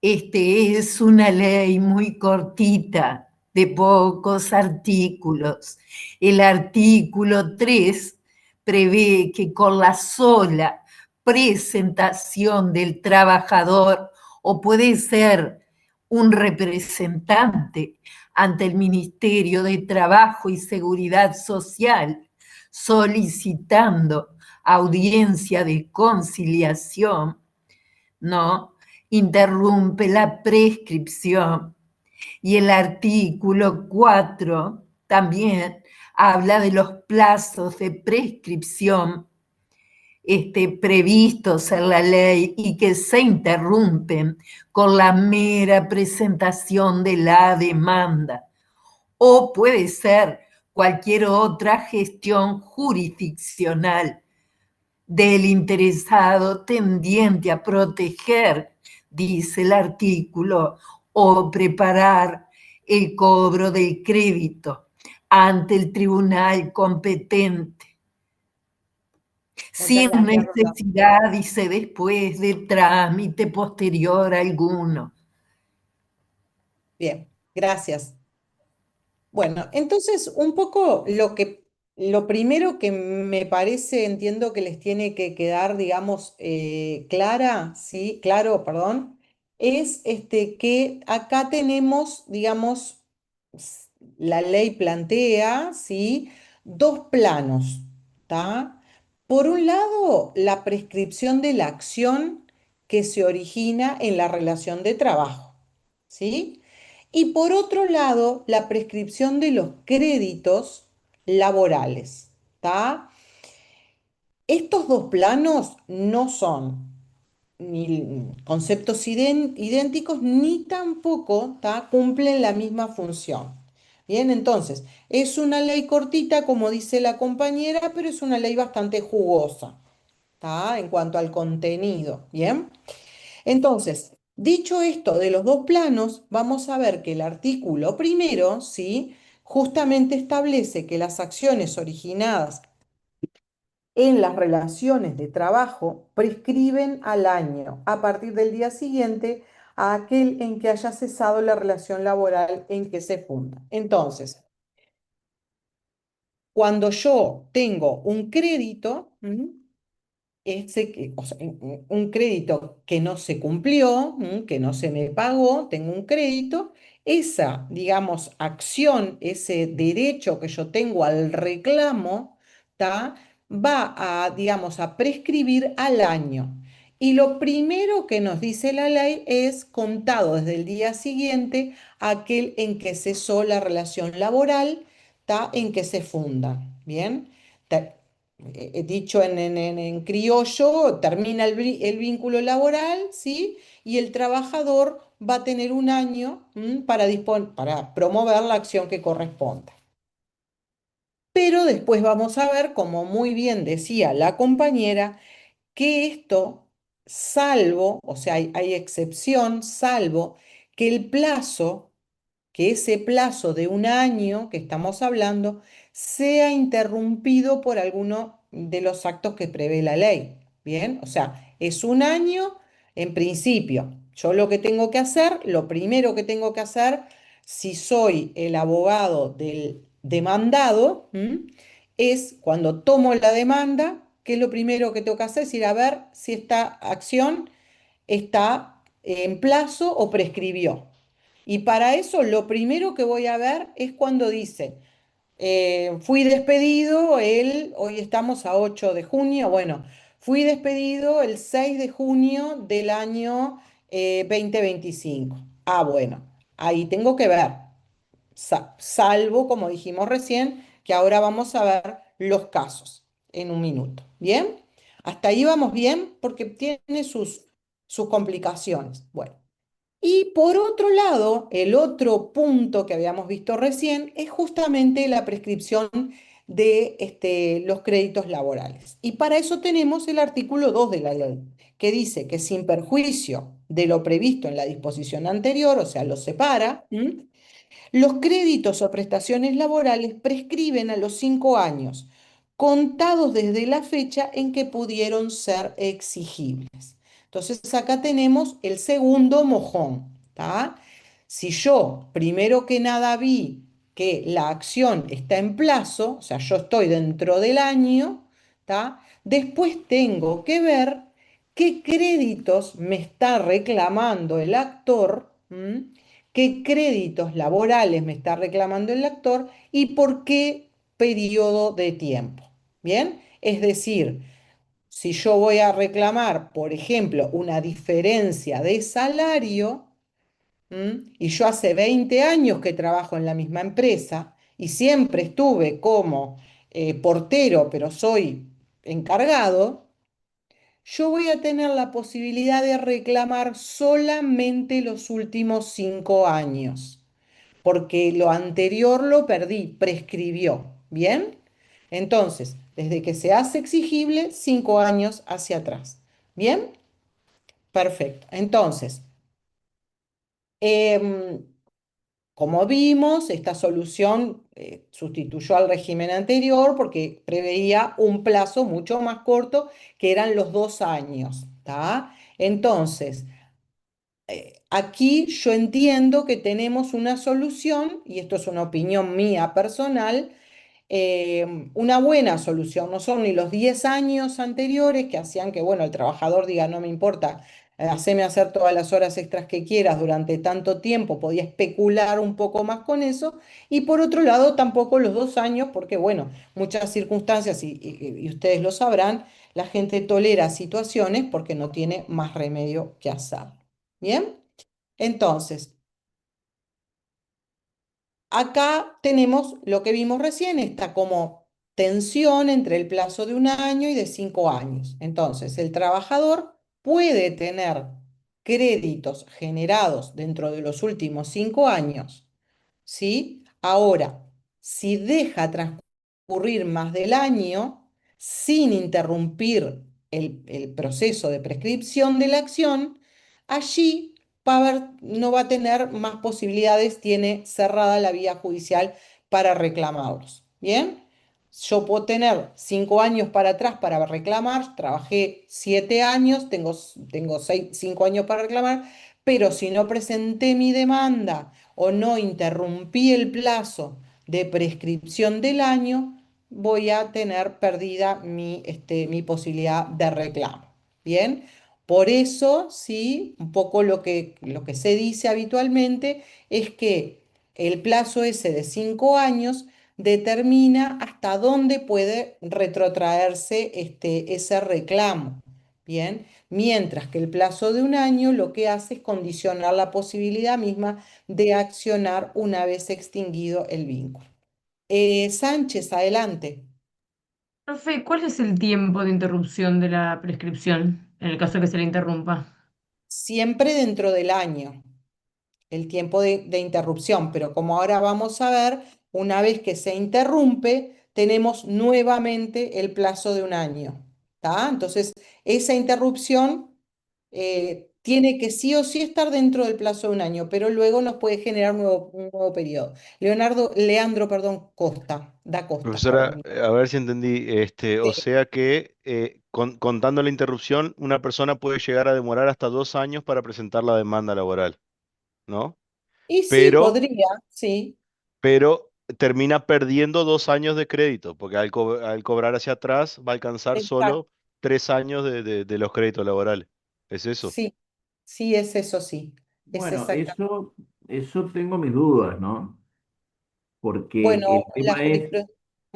es una ley muy cortita, de pocos artículos. El artículo 3 prevé que con la sola presentación del trabajador, o puede ser un representante ante el Ministerio de Trabajo y Seguridad Social, solicitando audiencia de conciliación, ¿no? Interrumpe la prescripción Y el artículo 4 también habla de los plazos de prescripción previstos en la ley y que se interrumpen con la mera presentación de la demanda. O puede ser cualquier otra gestión jurisdiccional del interesado tendiente a proteger, dice el artículo, o preparar el cobro del crédito ante el tribunal competente, sin Muchas gracias, Rosa. necesidad, dice después, de trámite posterior alguno. Bien, gracias. Bueno, entonces un poco lo primero que me parece, entiendo que les tiene que quedar, digamos, claro, perdón, es que acá tenemos, digamos, la ley plantea, ¿sí? Dos planos, ¿está? Por un lado, la prescripción de la acción que se origina en la relación de trabajo, ¿sí? Y por otro lado, la prescripción de los créditos laborales, ¿tá? Estos dos planos no son ni conceptos idénticos ni tampoco, ¿tá? Cumplen la misma función. Bien, entonces, es una ley cortita, como dice la compañera, pero es una ley bastante jugosa, ¿tá? En cuanto al contenido, ¿bien? Entonces, dicho esto de los dos planos, vamos a ver que el artículo primero, ¿sí? Justamente establece que las acciones originadas en las relaciones de trabajo prescriben al año a partir del día siguiente a aquel en que haya cesado la relación laboral en que se funda. Entonces, cuando yo tengo un crédito, o sea, un crédito que no se cumplió, que no se me pagó, tengo un crédito, esa, digamos, acción, ese derecho que yo tengo al reclamo, ¿tá? Va a, digamos, a prescribir al año. Y lo primero que nos dice la ley es contado desde el día siguiente aquel en que cesó la relación laboral, ¿tá? En que se funda. Bien. Dicho en criollo, termina el vínculo laboral, ¿sí? Y el trabajador va a tener un año para promover la acción que corresponda. Pero después vamos a ver, como muy bien decía la compañera, que esto, salvo, o sea, hay excepción, salvo que el plazo, que ese plazo de un año que estamos hablando sea interrumpido por alguno de los actos que prevé la ley. Bien, o sea, es un año en principio. Yo lo que tengo que hacer, lo primero que tengo que hacer, si soy el abogado del demandado, es cuando tomo la demanda, que es lo primero que tengo que hacer, es ir a ver si esta acción está en plazo o prescribió. Y para eso lo primero que voy a ver es cuando dice, fui despedido hoy estamos a 8 de junio, bueno, fui despedido el 6 de junio del año 2025. Ah, bueno, ahí tengo que ver, salvo, como dijimos recién, que ahora vamos a ver los casos en un minuto. ¿Bien? Hasta ahí vamos bien porque tiene sus complicaciones. Bueno. Y por otro lado, el otro punto que habíamos visto recién es justamente la prescripción de los créditos laborales. Y para eso tenemos el artículo 2 de la ley, que dice que sin perjuicio de lo previsto en la disposición anterior, o sea, lo separa, los créditos o prestaciones laborales prescriben a los 5 años, contados desde la fecha en que pudieron ser exigibles. Entonces acá tenemos el segundo mojón, ¿tá? Si yo primero que nada vi que la acción está en plazo, o sea, yo estoy dentro del año, ¿tá? Después tengo que ver qué créditos me está reclamando el actor, qué créditos laborales me está reclamando el actor y por qué periodo de tiempo. ¿Bien? Es decir, si yo voy a reclamar, por ejemplo, una diferencia de salario, Y yo hace 20 años que trabajo en la misma empresa y siempre estuve como portero, pero soy encargado, yo voy a tener la posibilidad de reclamar solamente los últimos 5 años, porque lo anterior lo perdí, prescribió. ¿Bien? Entonces, desde que se hace exigible, 5 años hacia atrás. ¿Bien? Perfecto. Entonces, em, como vimos, esta solución sustituyó al régimen anterior porque preveía un plazo mucho más corto, que eran los 2 años. ¿Tá? Entonces, aquí yo entiendo que tenemos una solución, y esto es una opinión mía personal, una buena solución. No son ni los 10 años anteriores que hacían que, bueno, el trabajador diga, no me importa, haceme hacer todas las horas extras que quieras durante tanto tiempo, podía especular un poco más con eso. Y por otro lado, tampoco los 2 años, porque, bueno, muchas circunstancias, y ustedes lo sabrán, la gente tolera situaciones porque no tiene más remedio que hacer. ¿Bien? Entonces, acá tenemos lo que vimos recién, está como tensión entre el plazo de 1 año y de 5 años. Entonces, el trabajador puede tener créditos generados dentro de los últimos 5 años, ¿sí? Ahora, si deja transcurrir más del año sin interrumpir el proceso de prescripción de la acción, allí no va a tener más posibilidades, tiene cerrada la vía judicial para reclamarlos. ¿Bien? Yo puedo tener 5 años para atrás para reclamar, trabajé 7 años, tengo 5 años para reclamar, pero si no presenté mi demanda o no interrumpí el plazo de prescripción del año, voy a tener perdida mi posibilidad de reclamo. Bien, por eso, sí, un poco lo que se dice habitualmente es que el plazo ese de 5 años determina hasta dónde puede retrotraerse ese reclamo. Bien, mientras que el plazo de 1 año lo que hace es condicionar la posibilidad misma de accionar una vez extinguido el vínculo. Sánchez, adelante. Profe, ¿cuál es el tiempo de interrupción de la prescripción en el caso que se le interrumpa? Siempre dentro del año, el tiempo de interrupción, pero como ahora vamos a ver, una vez que se interrumpe, tenemos nuevamente el plazo de 1 año. ¿Tá? Entonces, esa interrupción tiene que sí o sí estar dentro del plazo de 1 año, pero luego nos puede generar un nuevo periodo. Leandro, perdón, da Costa, Profesora, perdón. a ver si entendí, o sea que contando la interrupción, una persona puede llegar a demorar hasta 2 años para presentar la demanda laboral, ¿no? Y sí, Pero, podría, sí, pero termina perdiendo 2 años de crédito, porque al cobrar hacia atrás va a alcanzar exacto, solo 3 años de los créditos laborales. ¿Es eso? sí, sí, es eso, sí, es Bueno, exactamente. eso tengo mis dudas, ¿no? Porque Bueno, el la tema es jurisprudencia.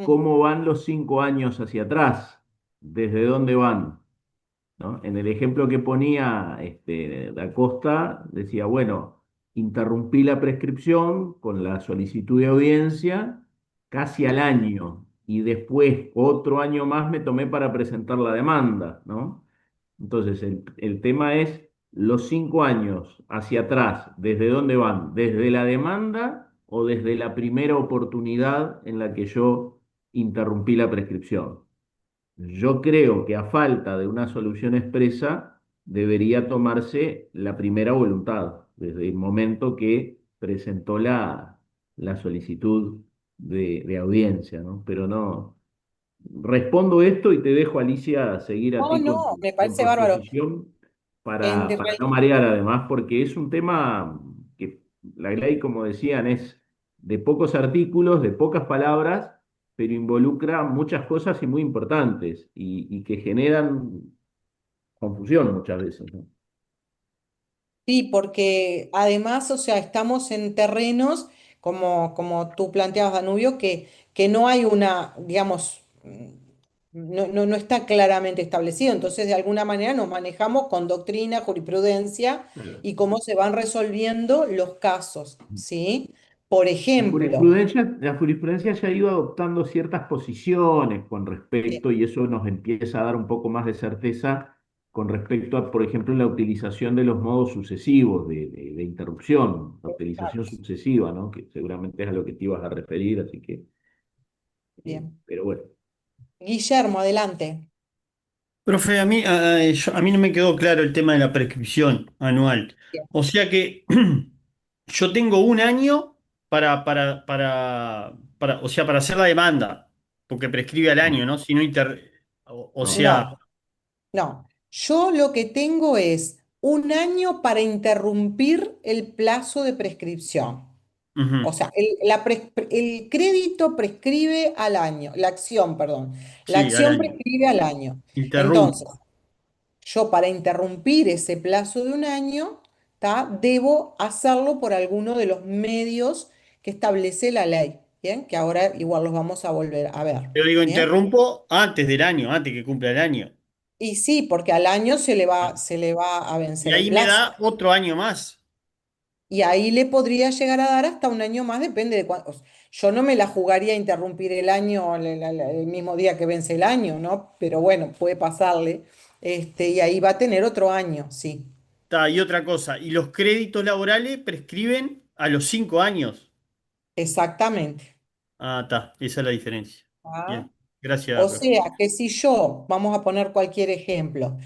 cómo van los 5 años hacia atrás, desde dónde van, ¿no? En el ejemplo que ponía Da Costa, decía, bueno, interrumpí la prescripción con la solicitud de audiencia casi al año y después otro año más me tomé para presentar la demanda, ¿no? Entonces, el tema es los 5 años hacia atrás, ¿desde dónde van? ¿Desde la demanda o desde la primera oportunidad en la que yo interrumpí la prescripción? Yo creo que a falta de una solución expresa, debería tomarse la primera voluntad, desde el momento que presentó la solicitud de audiencia, ¿no? Pero no. Respondo esto y te dejo, Alicia, seguir a No, ti con no, tu, me con tu parece bárbaro. exposición En para no realidad, marear además, porque es un tema que la ley, como decían, es de pocos artículos, de pocas palabras, pero involucra muchas cosas y muy importantes y que generan confusión muchas veces, ¿no? sí, porque además, o sea, estamos en terrenos, como tú planteabas, Danubio, que no hay una, digamos, no está claramente establecido. Entonces, de alguna manera nos manejamos con doctrina, jurisprudencia Claro. y cómo se van resolviendo los casos, ¿sí? Por La ejemplo, jurisprudencia ya ha ido adoptando ciertas posiciones con respecto, y eso nos empieza a dar un poco más de certeza con respecto a, por ejemplo, la utilización de los modos sucesivos de interrupción, la utilización sucesiva, ¿no? Que seguramente es a lo que te ibas a referir, así que, bien. pero bueno. Guillermo, adelante. Profe, a mí no me quedó claro el tema de la prescripción anual. Bien. O sea que yo tengo un año o sea, para hacer la demanda, porque prescribe al año, No, ¿no? Si no o no. sea, No, no. Yo lo que tengo es un año para interrumpir el plazo de prescripción. O ujú, sea, el crédito prescribe al año, la acción, perdón, la sí, al acción año. prescribe al año. Entonces, Interrumpo. yo para interrumpir ese plazo de un año, ¿tá? Debo hacerlo por alguno de los medios que establece la ley, ¿bien? Que ahora igual los vamos a volver a ver, Yo digo, ¿bien? interrumpo antes del año, antes que cumpla el año. Y sí, porque al año se le va a Y vencer el ahí me plazo. da otro año más. Y ahí le podría llegar a dar hasta un año más, depende de cuánto. Yo no me la jugaría a interrumpir el año el mismo día que vence el año, ¿no? Pero bueno, puede pasarle. Y ahí va a tener otro año, sí, Y otra cosa, y los créditos laborales prescriben a los 5 años. exactamente. Ah, está, esa es la diferencia. ¿Ah? Bien, gracias, O profe. sea que si yo, vamos a poner cualquier ejemplo,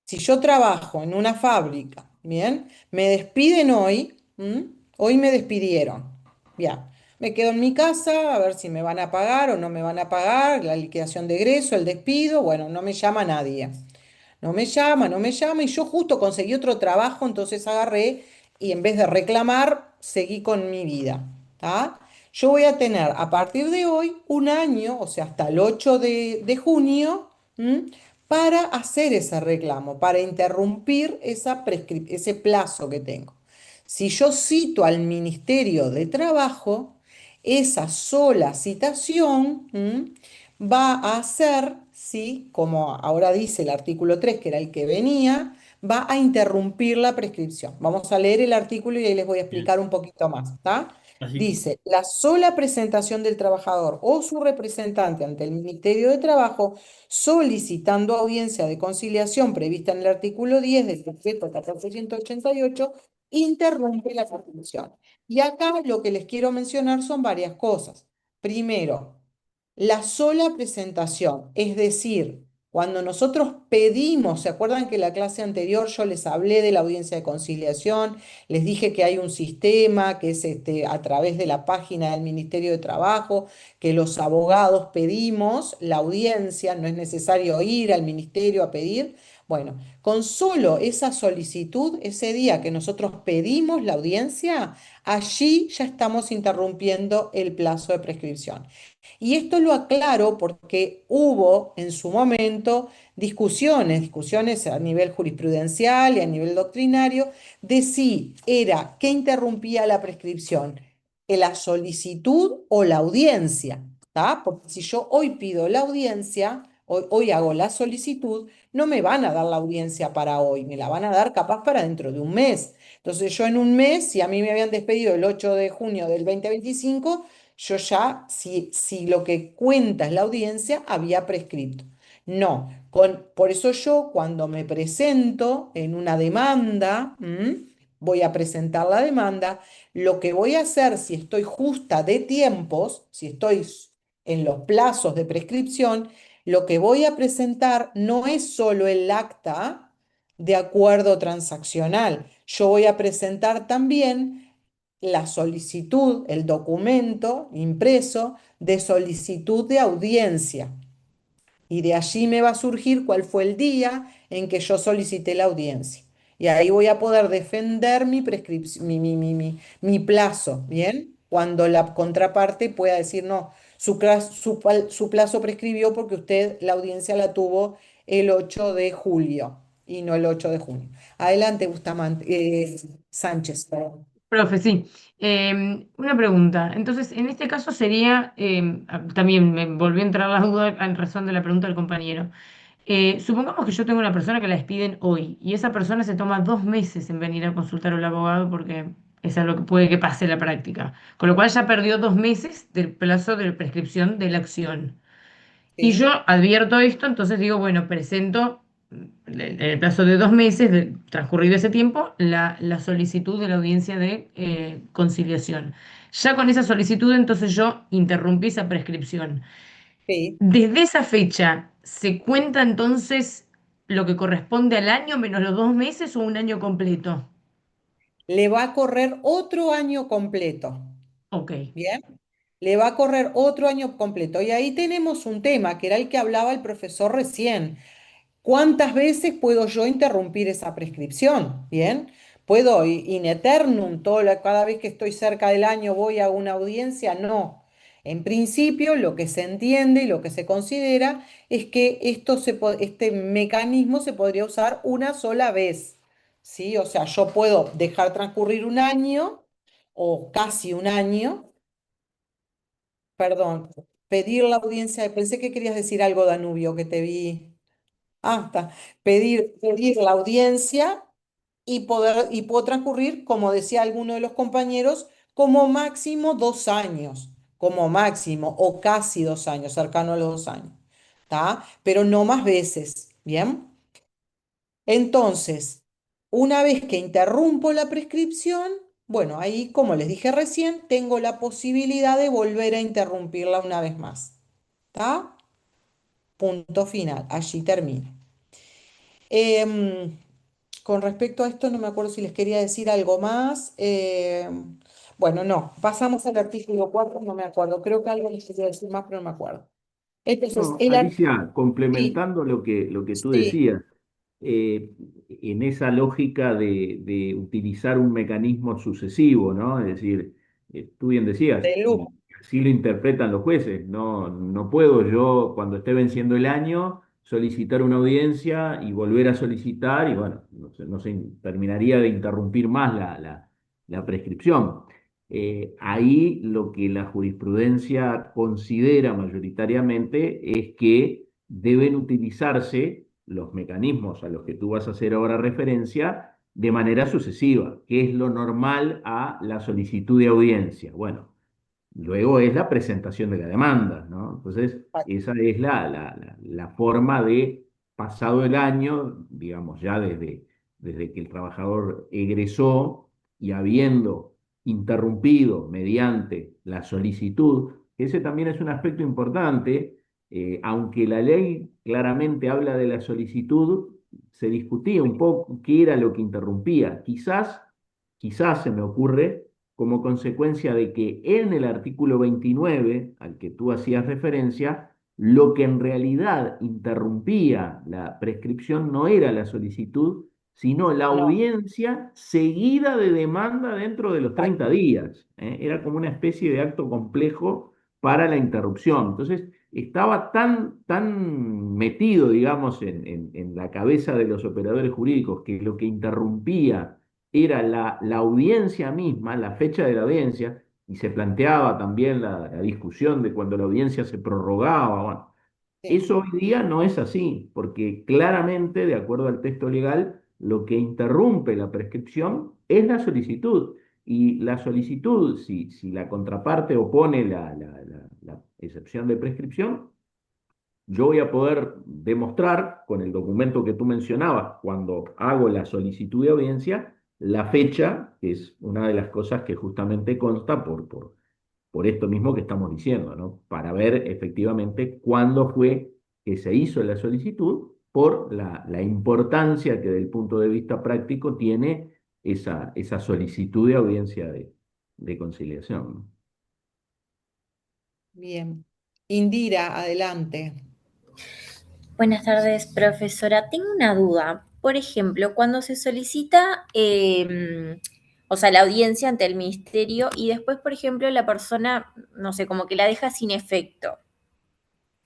si yo trabajo en una fábrica, bien, me despiden hoy, ¿m? Hoy me despidieron, ya, me quedo en mi casa a ver si me van a pagar o no me van a pagar, la liquidación de egreso, el despido, bueno, no me llama nadie. No me llama y yo justo conseguí otro trabajo, entonces agarré y en vez de reclamar, seguí con mi vida. ¿Tá? Yo voy a tener a partir de hoy un año, o sea, hasta el 8 de junio, ¿m? Para hacer ese reclamo, para interrumpir ese plazo que tengo. Si yo cito al Ministerio de Trabajo, esa sola citación, va a hacer, ¿sí? Como ahora dice el artículo 3 que era el que venía, va a interrumpir la prescripción. Vamos a leer el artículo y ahí les voy a Bien. explicar un poquito más, ¿está? Así, Dice, la sola presentación del trabajador o su representante ante el Ministerio de Trabajo solicitando audiencia de conciliación prevista en el artículo 10 del decreto 1488 interrumpe la prescripción. Y acá lo que les quiero mencionar son varias cosas. Primero, la sola presentación, es decir, cuando nosotros pedimos, ¿se acuerdan que en la clase anterior yo les hablé de la audiencia de conciliación? Les dije que hay un sistema que es a través de la página del Ministerio de Trabajo, que los abogados pedimos la audiencia, no es necesario ir al ministerio a pedir. Bueno, con solo esa solicitud, ese día que nosotros pedimos la audiencia, allí ya estamos interrumpiendo el plazo de prescripción. Y esto lo aclaro porque hubo en su momento discusiones a nivel jurisprudencial y a nivel doctrinario, de si era que interrumpía la prescripción, la solicitud o la audiencia, ¿tá? Porque si yo hoy pido la audiencia, hoy hago la solicitud, no me van a dar la audiencia para hoy, me la van a dar capaz para dentro de un mes. Entonces yo en un mes, si a mí me habían despedido el 8 de junio del 2025, yo ya, si lo que cuenta es la audiencia, había prescrito. No, por eso yo cuando me presento en una demanda, voy a presentar la demanda, lo que voy a hacer si estoy justa de tiempos, si estoy en los plazos de prescripción, lo que voy a presentar no es solo el acta de acuerdo transaccional, yo voy a presentar también la solicitud, el documento impreso de solicitud de audiencia. Y de allí me va a surgir cuál fue el día en que yo solicité la audiencia. Y ahí voy a poder defender mi prescripción, mi plazo, ¿bien? Cuando la contraparte pueda decir, no, su plazo prescribió porque usted la audiencia la tuvo el 8 de julio y no el 8 de junio. Adelante, Bustamante, Sánchez, perdón. Profe, sí. Una pregunta. Entonces, en este caso sería, también me volvió a entrar la duda en razón de la pregunta del compañero. Supongamos que yo tengo una persona que la despiden hoy y esa persona se toma 2 meses en venir a consultar al abogado porque es algo que puede que pase en la práctica. Con lo cual ya perdió 2 meses del plazo de prescripción de la acción. Y yo ¿sí? advierto esto, entonces digo, bueno, presento en el plazo de 2 meses, transcurrido ese tiempo, la solicitud de la audiencia de conciliación. Ya con esa solicitud, entonces yo interrumpí esa prescripción. Sí. Desde esa fecha, ¿se cuenta entonces lo que corresponde al año menos los 2 meses o un año completo? Le va a correr otro año completo. Ok. ¿Bien? Le va a correr otro año completo. Y ahí tenemos un tema, que era el que hablaba el profesor recién. ¿Cuántas veces puedo yo interrumpir esa prescripción? ¿Bien? ¿Puedo in eternum, cada vez que estoy cerca del año voy a una audiencia? No. En principio, lo que se entiende y lo que se considera es que este mecanismo se podría usar una sola vez. ¿Sí? O sea, yo puedo dejar transcurrir un año o casi un año, perdón, pedir la audiencia. Pensé que querías decir algo, Danubio, que te vi. Ah, está. Pedir la audiencia y puedo transcurrir, como decía alguno de los compañeros, como máximo 2 años, como máximo, o casi 2 años, cercano a los 2 años, ¿está? Pero no más veces, ¿bien? Entonces, una vez que interrumpo la prescripción, bueno, ahí, como les dije recién, tengo la posibilidad de volver a interrumpirla una vez más, ¿está? Punto final, allí termina. Em, con respecto a esto, no me acuerdo si les quería decir algo más. Bueno, no, pasamos al artículo 4, no me acuerdo. Creo que algo les quería decir más, pero no me acuerdo. Entonces, No, Alicia, sí, complementando lo que tú sí, decías, en esa lógica de utilizar un mecanismo sucesivo, ¿no? Es decir, tú bien decías, de y lujo. así lo interpretan los jueces, no puedo yo, cuando esté venciendo el año, solicitar una audiencia y volver a solicitar, y bueno, no se terminaría de interrumpir más la prescripción. Ahí lo que la jurisprudencia considera mayoritariamente es que deben utilizarse los mecanismos a los que tú vas a hacer ahora referencia de manera sucesiva, que es lo normal a la solicitud de audiencia. Bueno, luego es la presentación de la demanda, ¿no? Entonces, esa es la forma de, pasado el año, digamos, ya desde que el trabajador egresó y habiendo interrumpido mediante la solicitud, que ese también es un aspecto importante, aunque la ley claramente habla de la solicitud, se discutía un poco qué era lo que interrumpía. Quizás se me ocurre como consecuencia de que en el artículo 29, al que tú hacías referencia, lo que en realidad interrumpía la prescripción no era la solicitud, sino la No, audiencia seguida de demanda dentro de los 30 exacto. días. Era como una especie de acto complejo para la interrupción. Entonces, estaba tan metido, digamos, en la cabeza de los operadores jurídicos que lo que interrumpía era la audiencia misma, la fecha de la audiencia, y se planteaba también la discusión de cuando la audiencia se prorrogaba. Bueno, Sí, eso hoy día no es así, porque claramente, de acuerdo al texto legal, lo que interrumpe la prescripción es la solicitud. Y la solicitud, si la contraparte opone la excepción de prescripción, yo voy a poder demostrar con el documento que tú mencionabas, cuando hago la solicitud de audiencia, la fecha, que es una de las cosas que justamente consta por esto mismo que estamos diciendo, ¿no? Para ver efectivamente cuándo fue que se hizo la solicitud por la importancia que desde el punto de vista práctico tiene esa solicitud de audiencia de conciliación, ¿no? bien. Indira, adelante. Buenas tardes, profesora. Tengo una duda. Por ejemplo, cuando se solicita, o sea, la audiencia ante el ministerio y después, por ejemplo, la persona, no sé, como que la deja sin efecto.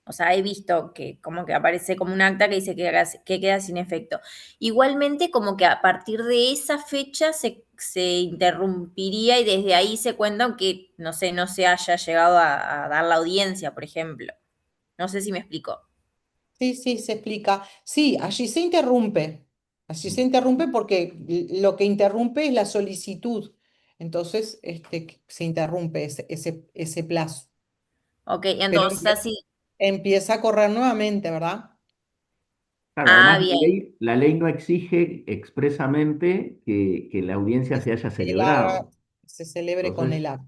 O sea, he visto que como que aparece como un acta que dice que queda sin efecto. Igualmente, como que a partir de esa fecha se interrumpiría y desde ahí se cuenta aunque, no sé, no se haya llegado a dar la audiencia, por ejemplo. No sé si me explico. Sí, sí, se explica. Sí, allí se interrumpe. Allí se interrumpe porque lo que interrumpe es la solicitud. Entonces, se interrumpe ese plazo. Ok, Pero entonces así. empieza a correr nuevamente, ¿verdad? Claro, Ah, además bien, la ley no exige expresamente que la audiencia Que se haya se haga, celebrado. se celebre con Entonces, el acto.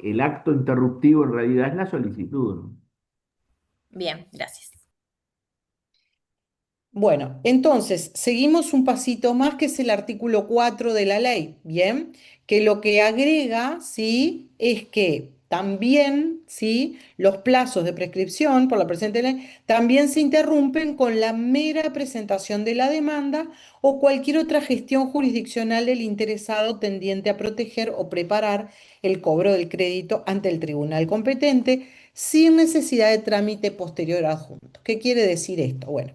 el acto interruptivo en realidad es la solicitud, ¿no? bien, gracias. Bueno, entonces, seguimos un pasito más, que es el artículo 4 de la ley, ¿bien? Que lo que agrega, ¿sí? Es que también, ¿sí? Los plazos de prescripción por la presente ley también se interrumpen con la mera presentación de la demanda o cualquier otra gestión jurisdiccional del interesado tendiente a proteger o preparar el cobro del crédito ante el tribunal competente sin necesidad de trámite posterior adjunto. ¿Qué quiere decir esto? Bueno.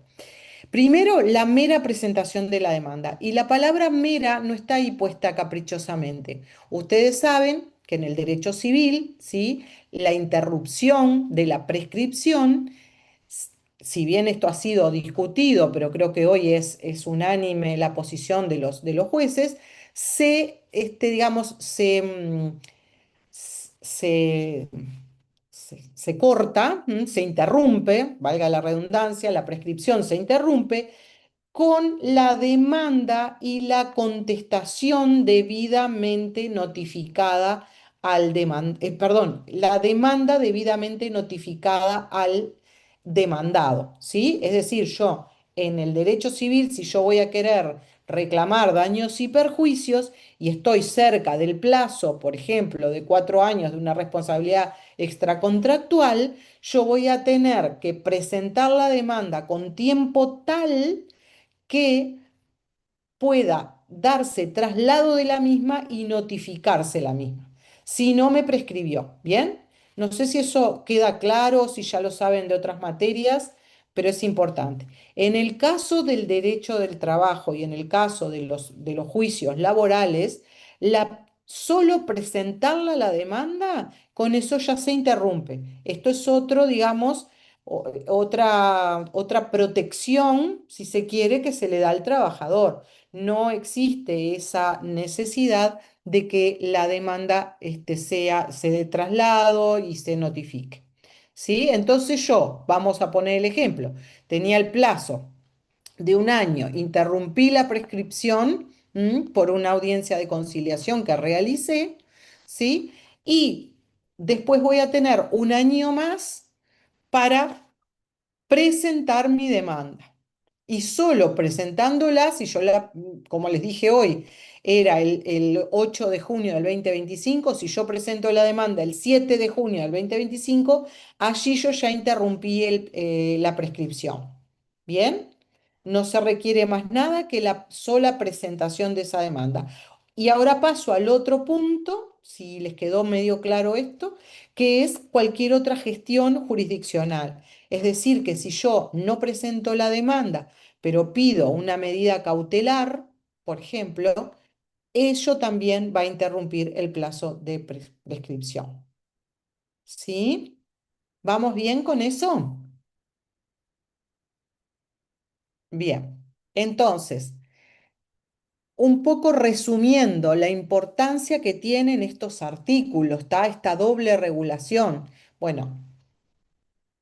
Primero, la mera presentación de la demanda. Y la palabra mera no está ahí puesta caprichosamente. Ustedes saben que en el derecho civil, ¿sí? La interrupción de la prescripción, s- si bien esto ha sido discutido, pero creo que hoy es unánime la posición de los jueces, digamos, se, se corta, se interrumpe, valga la redundancia, la prescripción se interrumpe con la demanda y la contestación debidamente notificada perdón, la demanda debidamente notificada al demandado, ¿sí? Es decir, yo en el derecho civil, si yo voy a querer reclamar daños y perjuicios y estoy cerca del plazo, por ejemplo, de 4 años de una responsabilidad extracontractual, yo voy a tener que presentar la demanda con tiempo tal que pueda darse traslado de la misma y notificarse la misma. Si no me prescribió, ¿bien? No sé si eso queda claro, si ya lo saben de otras materias, pero es importante. En el caso del derecho del trabajo y en el caso de los juicios laborales, solo presentarla la demanda, con eso ya se interrumpe. Esto es otro, digamos, otra protección, si se quiere, que se le da al trabajador. No existe esa necesidad de que la demanda se dé traslado y se notifique. ¿Sí? Entonces vamos a poner el ejemplo, tenía el plazo de un año, interrumpí la prescripción por una audiencia de conciliación que realicé, ¿sí? Y después voy a tener un año más para presentar mi demanda. Y solo presentándola, si como les dije hoy, era el 8 de junio del 2025, si yo presento la demanda el 7 de junio del 2025, allí yo ya interrumpí la prescripción. ¿Bien? No se requiere más nada que la sola presentación de esa demanda. Y ahora paso al otro punto, si les quedó medio claro esto, que es cualquier otra gestión jurisdiccional. Es decir, que si yo no presento la demanda, pero pido una medida cautelar, por ejemplo, ello también va a interrumpir el plazo de prescripción. ¿Sí? ¿Vamos bien con eso? Bien. Entonces, un poco resumiendo la importancia que tienen estos artículos, ¿está? Esta doble regulación. Bueno,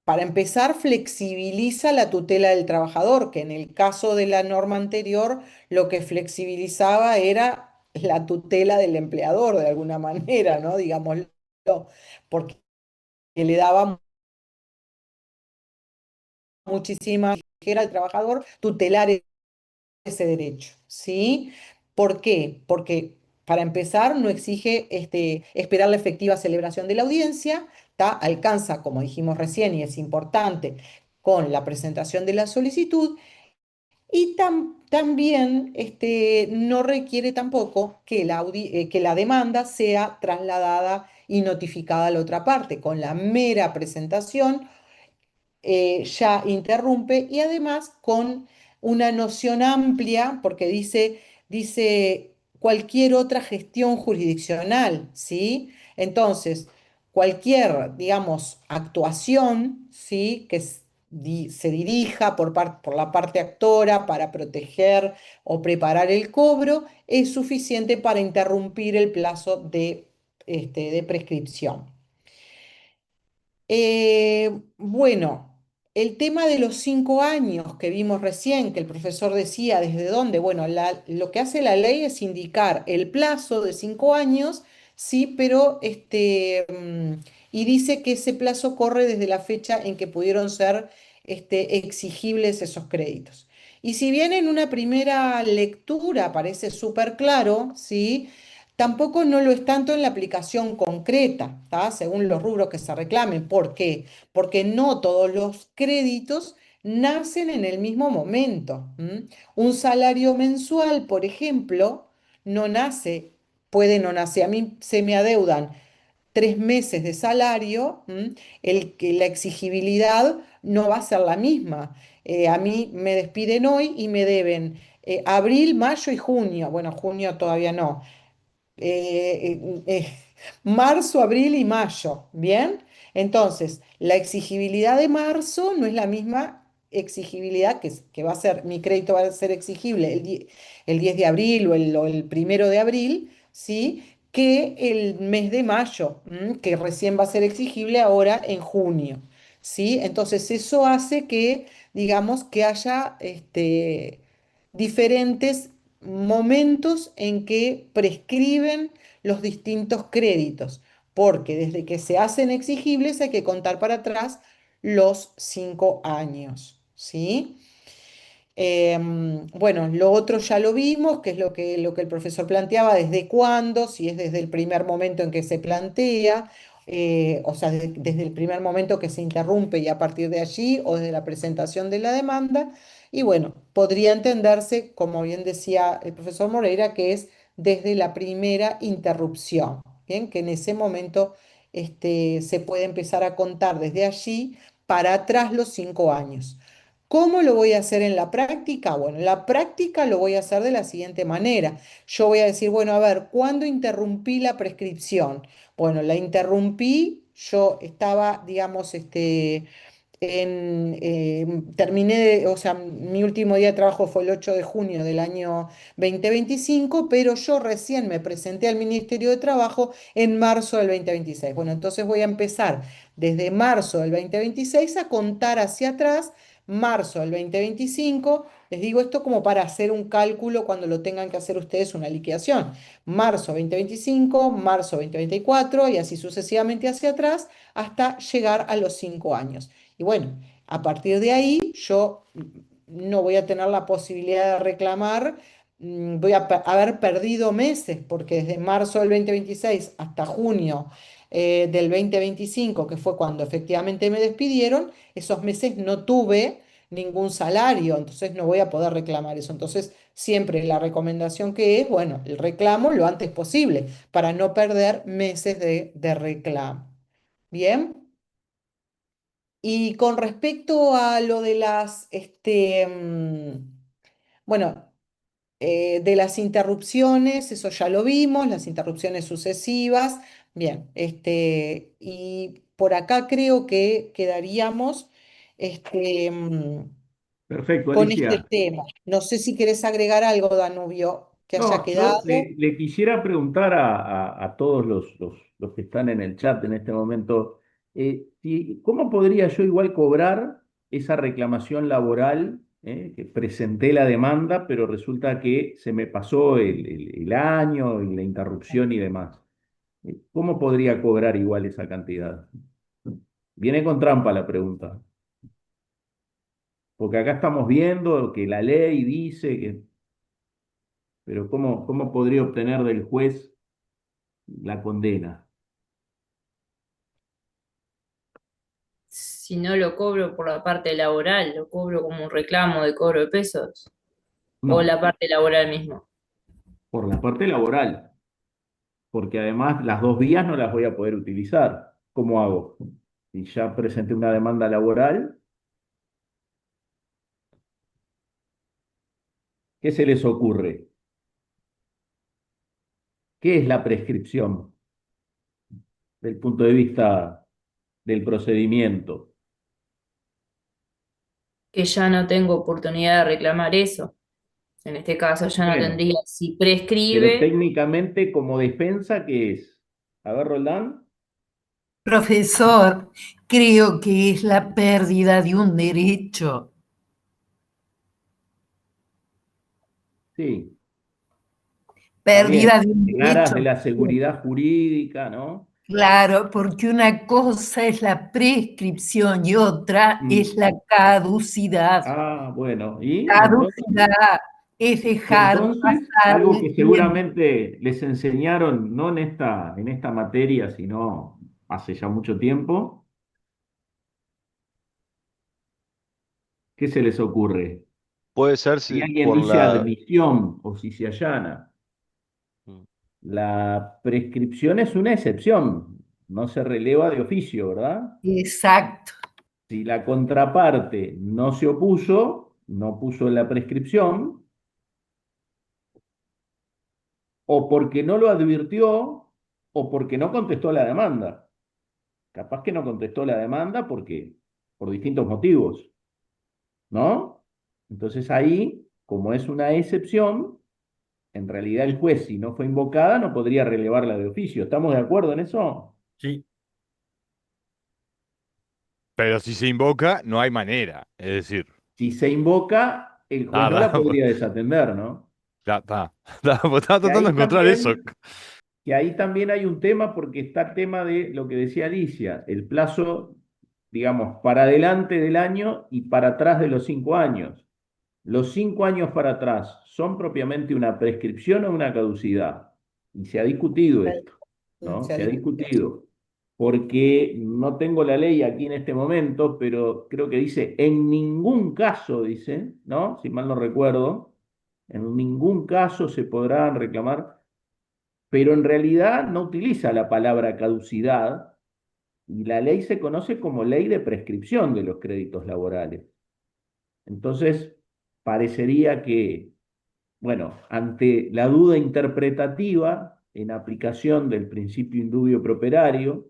para empezar, flexibiliza la tutela del trabajador, que en el caso de la norma anterior lo que flexibilizaba era la tutela del empleador, de alguna manera, ¿no? Digámoslo, porque le daba muchísima ligera al trabajador tutelar ese derecho, ¿sí? ¿Por qué? Porque para empezar no exige esperar la efectiva celebración de la audiencia, alcanza, como dijimos recién, y es importante, con la presentación de la solicitud y también no requiere tampoco que la demanda sea trasladada y notificada a la otra parte. Con la mera presentación ya interrumpe y además con una noción amplia, porque dice cualquier otra gestión jurisdiccional, ¿sí? Entonces, cualquier, digamos, actuación, ¿sí? Que se dirija por la parte actora para proteger o preparar el cobro, es suficiente para interrumpir el plazo de prescripción. Bueno, el tema de los 5 años que vimos recién, que el profesor decía desde dónde, bueno, lo que hace la ley es indicar el plazo de 5 años, sí, pero y dice que ese plazo corre desde la fecha en que pudieron ser exigibles esos créditos. Y si bien en una primera lectura parece súper claro, ¿sí? Tampoco no lo es tanto en la aplicación concreta, ¿tá? Según los rubros que se reclamen. ¿Por qué? Porque no todos los créditos nacen en el mismo momento. Un salario mensual, por ejemplo, no nace, puede no nacer. A mí se me adeudan 3 meses de salario, la exigibilidad no va a ser la misma. A mí me despiden hoy y me deben abril, mayo y junio. Bueno, junio todavía no, marzo, abril y mayo, ¿bien? Entonces, la exigibilidad de marzo no es la misma exigibilidad que va a ser, mi crédito va a ser exigible el 10 de abril o el 1 de abril, ¿sí? Que el mes de mayo, que recién va a ser exigible ahora en junio, ¿sí? Entonces, eso hace que, digamos, que haya diferentes momentos en que prescriben los distintos créditos, porque desde que se hacen exigibles hay que contar para atrás los 5 años, ¿sí? Bueno, lo otro ya lo vimos, que es lo que el profesor planteaba, desde cuándo, si es desde el primer momento en que se plantea, o sea, desde el primer momento que se interrumpe y a partir de allí, o desde la presentación de la demanda. Y bueno, podría entenderse, como bien decía el profesor Moreira, que es desde la primera interrupción, ¿bien? Que en ese momento se puede empezar a contar desde allí para atrás los 5 años. ¿Cómo lo voy a hacer en la práctica? Bueno, en la práctica lo voy a hacer de la siguiente manera. Yo voy a decir, bueno, a ver, ¿cuándo interrumpí la prescripción? Bueno, la interrumpí, yo estaba, digamos, terminé, o sea, mi último día de trabajo fue el 8 de junio del año 2025, pero yo recién me presenté al Ministerio de Trabajo en marzo del 2026. Bueno, entonces voy a empezar desde marzo del 2026 a contar hacia atrás, marzo del 2025. Les digo esto como para hacer un cálculo cuando lo tengan que hacer ustedes una liquidación. Marzo 2025, marzo 2024 y así sucesivamente hacia atrás hasta llegar a los 5 años. Y bueno, a partir de ahí yo no voy a tener la posibilidad de reclamar, voy a haber perdido meses, porque desde marzo del 2026 hasta junio del 2025, que fue cuando efectivamente me despidieron, esos meses no tuve ningún salario, entonces no voy a poder reclamar eso. Entonces, siempre la recomendación que es, bueno, el reclamo lo antes posible, para no perder meses de reclamo. Bien. Y con respecto a lo de bueno, de las interrupciones, eso ya lo vimos, las interrupciones sucesivas. Bien, y por acá creo que quedaríamos Perfecto, con este Alicia. tema. No sé si querés agregar algo, Danubio, que haya No, yo quedado. le quisiera preguntar a todos los que están en el chat en este momento, ¿cómo podría yo igual cobrar esa reclamación laboral, que presenté la demanda, pero resulta que se me pasó el año y la interrupción y demás? ¿Cómo podría cobrar igual esa cantidad? Viene con trampa la pregunta, porque acá estamos viendo que la ley dice que, pero ¿cómo podría obtener del juez la condena? Si no lo cobro por la parte laboral, lo cobro como un reclamo de cobro de pesos, o No, la parte laboral mismo. por la parte laboral, porque además las dos vías no las voy a poder utilizar. ¿Cómo hago? Si ya presenté una demanda laboral, ¿qué se les ocurre? ¿Qué es la prescripción del punto de vista del procedimiento? Que ya no tengo oportunidad de reclamar eso. En este caso ya no Bueno, tendría, si pero prescribe, técnicamente como defensa, ¿qué es? A ver, Roldán. Profesor, creo que es la pérdida de un derecho. Sí, está bien. Pérdida de un En aras derecho. de la seguridad jurídica, ¿no? Claro, porque una cosa es la prescripción y otra es Mm. la caducidad. Ah, bueno, y entonces, Caducidad es dejar entonces, pasar algo el que tiempo. seguramente les enseñaron, no en esta materia, sino hace ya mucho tiempo, ¿qué se les ocurre? Puede ser Si alguien por dice la... admisión o si se allana, Mm. la prescripción es una excepción, no se releva de oficio, ¿verdad? Exacto. Si la contraparte no se opuso, no puso la prescripción, o porque no lo advirtió, o porque no contestó la demanda. Capaz que no contestó la demanda porque, por distintos motivos, ¿no? Entonces ahí, como es una excepción, en realidad el juez, si no fue invocada, no podría relevarla de oficio. ¿Estamos de acuerdo en eso? Sí. Pero si se invoca, no hay manera. Es decir, Si se invoca, el juez no la nada, podría desatender, ¿no? ya está. Estaba Y tratando de encontrar eso. ahí también hay un tema porque está el tema de lo que decía Alicia, el plazo, digamos, para adelante del año y para atrás de los 5 años. Los 5 años para atrás, ¿son propiamente una prescripción o una caducidad? Y se ha discutido esto, ¿no? Se ha Se ha discutido. discutido, porque no tengo la ley aquí en este momento, pero creo que dice, en ningún caso, dice, ¿no? Si mal no recuerdo, en ningún caso se podrán reclamar, pero en realidad no utiliza la palabra caducidad y la ley se conoce como ley de prescripción de los créditos laborales. Entonces, parecería que, bueno, ante la duda interpretativa en aplicación del principio indubio pro operario,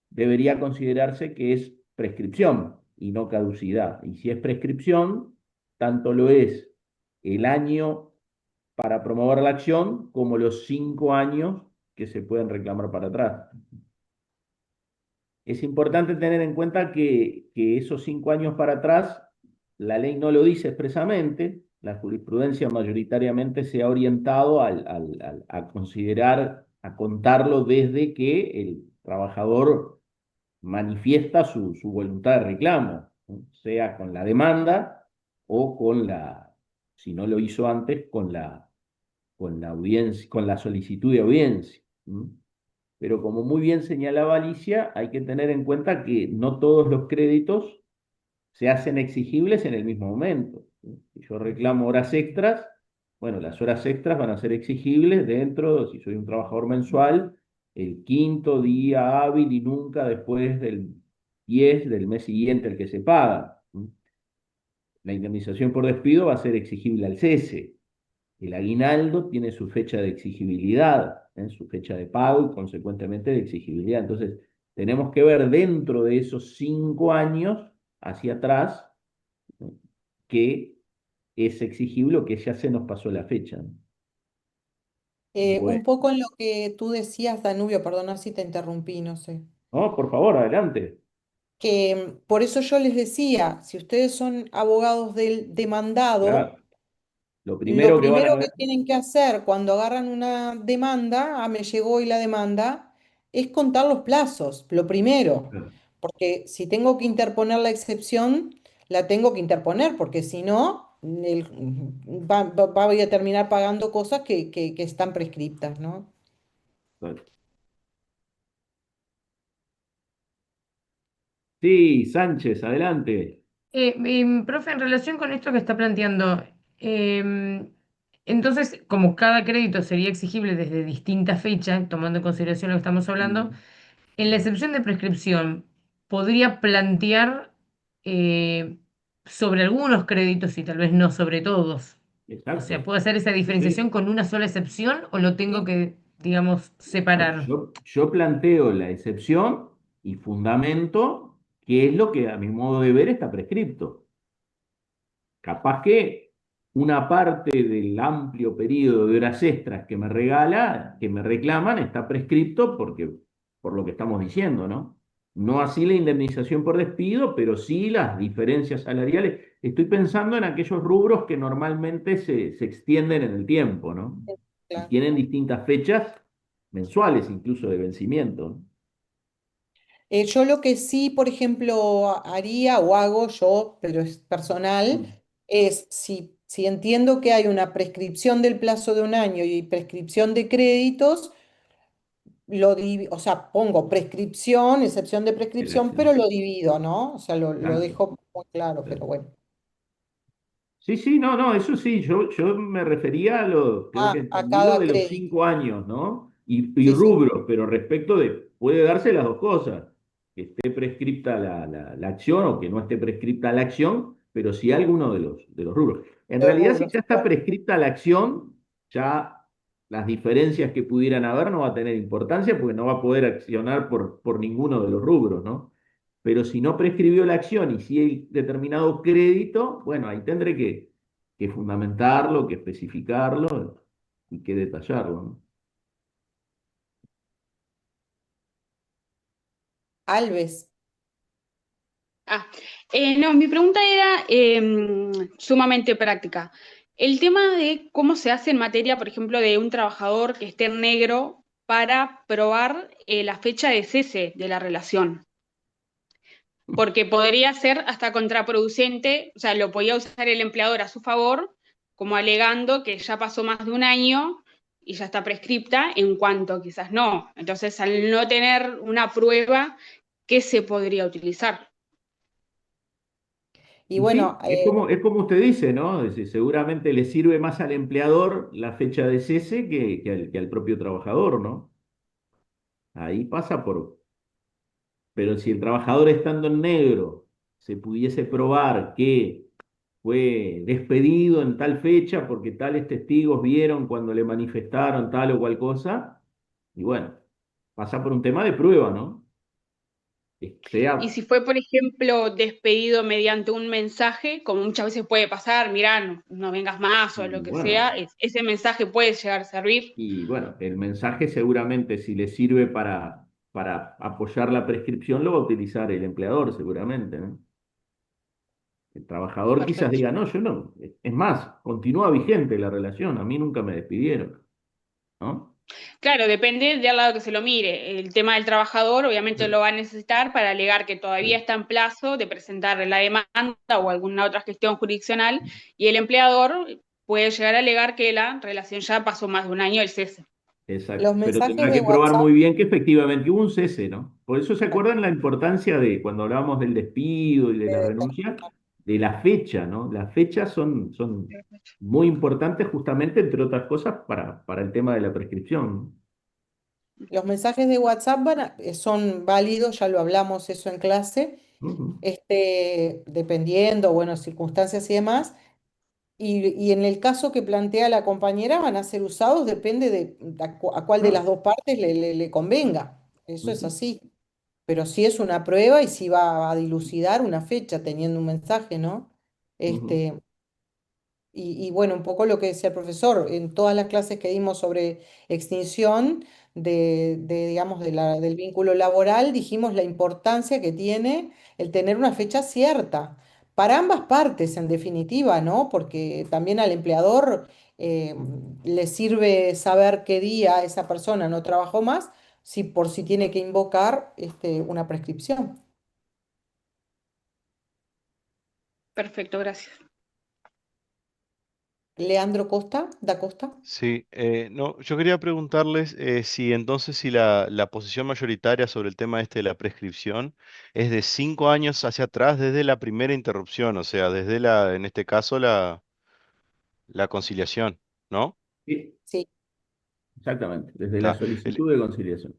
debería considerarse que es prescripción y no caducidad. Y si es prescripción, tanto lo es el año para promover la acción como los 5 años que se pueden reclamar para atrás. Es importante tener en cuenta que esos 5 años para atrás, la ley no lo dice expresamente, la jurisprudencia mayoritariamente se ha orientado a considerar, a contarlo desde que el trabajador manifiesta su voluntad de reclamo, ¿no? Sea con la demanda o con la, si no lo hizo antes, con la audiencia, con la solicitud de audiencia. Pero como muy bien señalaba Alicia, hay que tener en cuenta que no todos los créditos se hacen exigibles en el mismo momento. Si yo reclamo horas extras, bueno, las horas extras van a ser exigibles dentro, si soy un trabajador mensual, el quinto día hábil y nunca después del 10 del mes siguiente al que se paga. La indemnización por despido va a ser exigible al cese. El aguinaldo tiene su fecha de exigibilidad, su fecha de pago y consecuentemente de exigibilidad. Entonces, tenemos que ver dentro de esos 5 años hacia atrás, ¿no?, que es exigible o que ya se nos pasó la fecha, ¿no? Bueno, Un poco en lo que tú decías, Danubio, perdona si te interrumpí, no sé. no, por favor, adelante. Que por eso yo les decía, si ustedes son abogados del demandado, Claro. Lo lo primero que van a primero que ver, tienen que hacer cuando agarran una demanda, me llegó hoy la demanda, es contar los plazos, lo primero. claro, Porque si tengo que interponer la excepción, la tengo que interponer, porque si no, voy a terminar pagando cosas que están prescriptas, ¿no? claro. Sí, Sánchez, adelante. Profe, en relación con esto que está planteando, em, entonces, como cada crédito sería exigible desde distintas fechas, tomando en consideración lo que estamos hablando, en la excepción de prescripción, podría plantear sobre algunos créditos y tal vez no sobre todos. O sea, Exacto. ¿puedo hacer esa diferenciación con una sola excepción o lo tengo que, digamos, separar? Yo planteo la excepción y fundamento qué es lo que a mi modo de ver está prescripto. Capaz que una parte del amplio periodo de horas extras que me regala, que me reclaman, está prescripto por lo que estamos diciendo, ¿no? No así la indemnización por despido, pero sí las diferencias salariales. Estoy pensando en aquellos rubros que normalmente se extienden en el tiempo, ¿no? Y Claro. tienen distintas fechas mensuales, incluso de vencimiento, ¿no? Yo lo que sí, por ejemplo, haría o hago yo, pero es personal, Mm. es si entiendo que hay una prescripción del plazo de un año y prescripción de créditos, o sea, pongo prescripción, excepción de prescripción, pero Elección. lo divido, ¿no? O sea, lo Exacto. dejo muy claro, pero Claro. bueno. Sí, sí, no, no, eso sí, yo me refería a lo, creo que A entendí lo cada de los crédito. 5 años, ¿no? Y Sí, sí. rubros, pero respecto de, puede darse las dos cosas, que esté prescripta la acción o que no esté prescripta la acción, pero sí alguno de los rubros. En Los realidad, si rubros. ya está prescripta la acción, ya las diferencias que pudieran haber no va a tener importancia porque no va a poder accionar por ninguno de los rubros, ¿no? Pero si no prescribió la acción y si hay determinado crédito, bueno, ahí tendré que fundamentarlo, que especificarlo y que detallarlo, ¿no? Alves. Ah, no, mi pregunta era sumamente práctica. El tema de cómo se hace en materia, por ejemplo, de un trabajador que esté en negro para probar la fecha de cese de la relación. Porque podría ser hasta contraproducente, o sea, lo podía usar el empleador a su favor, como alegando que ya pasó más de un año y ya está prescripta, en cuanto quizás no. Entonces, al no tener una prueba, ¿qué se podría utilizar? Y Y sí, bueno, es como usted dice, ¿no? Es decir, seguramente le sirve más al empleador la fecha de cese que al propio trabajador, ¿no? Ahí pasa pero si el trabajador estando en negro se pudiese probar que fue despedido en tal fecha porque tales testigos vieron cuando le manifestaron tal o cual cosa, y bueno, pasa por un tema de prueba, ¿no? Y Sea, si fue, por ejemplo, despedido mediante un mensaje, como muchas veces puede pasar, mirá, no, no vengas más o y lo que bueno, sea, ese mensaje puede llegar a servir. y bueno, el mensaje seguramente si le sirve para apoyar la prescripción lo va a utilizar el empleador seguramente, ¿no? El trabajador quizás Perfecto. diga, no, yo no. Es más, continúa vigente la relación, a mí nunca me despidieron, ¿no? Claro, depende del lado que se lo mire. El tema del trabajador obviamente lo va a necesitar para alegar que todavía está en plazo de presentar la demanda o alguna otra gestión jurisdiccional, y el empleador puede llegar a alegar que la relación ya pasó más de un año del cese. Exacto, los pero mensajes tendrá de que probar WhatsApp, muy bien que efectivamente hubo un cese, ¿no? Por eso se acuerdan la importancia de cuando hablábamos del despido y de la renuncia, de la fecha, ¿no? Las fechas son muy importantes justamente, entre otras cosas, para el tema de la prescripción, los mensajes de WhatsApp son válidos, ya lo hablamos eso en clase, ¿no? Ujú. dependiendo, bueno, circunstancias y demás. Y en el caso que plantea la compañera, van a ser usados, depende de a cuál de las Claro. dos partes le convenga. Eso es Ujú, así. Pero sí es una prueba y sí va a dilucidar una fecha teniendo un mensaje, ¿no? ujú, Este, y bueno, un poco lo que decía el profesor, en todas las clases que dimos sobre extinción digamos, del vínculo laboral, dijimos la importancia que tiene el tener una fecha cierta, para ambas partes, en definitiva, ¿no? Porque también al empleador eh, le sirve saber qué día esa persona no trabajó más, si por si tiene que invocar una prescripción. Perfecto, gracias. Leandro Costa, da Costa. Sí, no, yo quería preguntarles si entonces si la posición mayoritaria sobre el tema este de la prescripción es de 5 años hacia atrás desde la primera interrupción, o sea, desde en este caso, la conciliación, ¿no? sí, Sí. exactamente, desde la Está. El- solicitud de conciliación.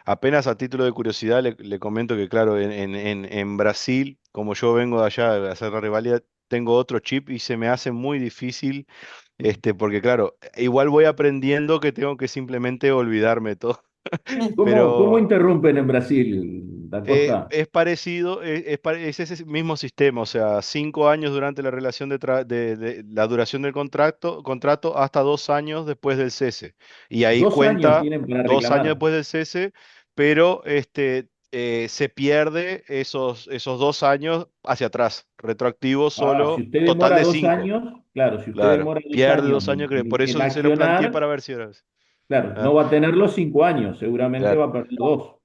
Apenas a título de curiosidad le comento que, claro, en Brasil, como yo vengo de allá a hacer la rivalidad, tengo otro chip y se me hace muy difícil, porque claro, igual voy aprendiendo que tengo que simplemente olvidarme de todo. ¿Cómo Pero interrumpen en Brasil, Da Costa? es parecido, es ese mismo sistema, o sea, 5 años durante la relación de la duración del contrato hasta 2 años después del cese. Y ahí 2 años cuenta tienen para 2 años reclamar. después del cese, pero se pierde esos 2 años hacia atrás, retroactivo Ah, si solo, usted total demora de dos 5. años, claro, si usted Claro, demora dos pierde años 2 años, por en eso se lo planteé accionar, para ver si era. claro, Ah, no va a tener los 5 años, seguramente claro. va a perder 2.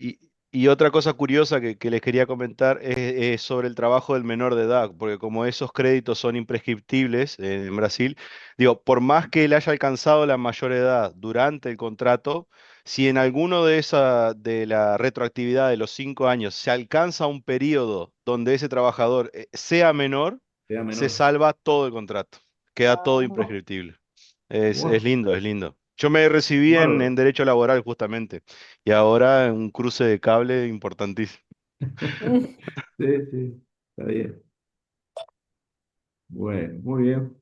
Y otra cosa curiosa que les quería comentar es sobre el trabajo del menor de edad, porque como esos créditos son imprescriptibles en Brasil, digo, por más que él haya alcanzado la mayor edad durante el contrato, si en alguno de la retroactividad de los 5 años se alcanza un periodo donde ese trabajador sea menor, Sea se menor. salva todo el contrato, queda todo imprescriptible. Es Wow, lindo, es lindo. Yo me recibí en bárbaro. Derecho Laboral justamente y ahora un cruce de cable importantísimo. Sí, sí, está bien. Bueno, muy bien.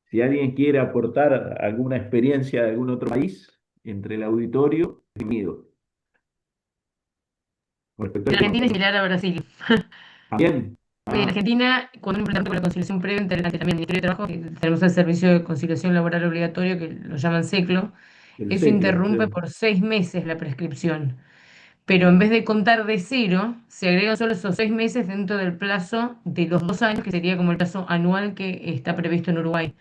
Si alguien quiere aportar alguna experiencia de algún otro país entre el auditorio, bienvenido. Respecto a En esto, Argentina es similar a Brasil. también. En Ah, Argentina, cuando uno implementa con la conciliación previa, ante también el Ministerio de Trabajo, que tenemos el servicio de conciliación laboral obligatorio, que lo llaman SECLO, el eso CECLO, interrumpe sí. por 6 meses la prescripción. Pero en vez de contar de cero, se agregan solo esos 6 meses dentro del plazo de los 2 años, que sería como el plazo anual que está previsto en Uruguay.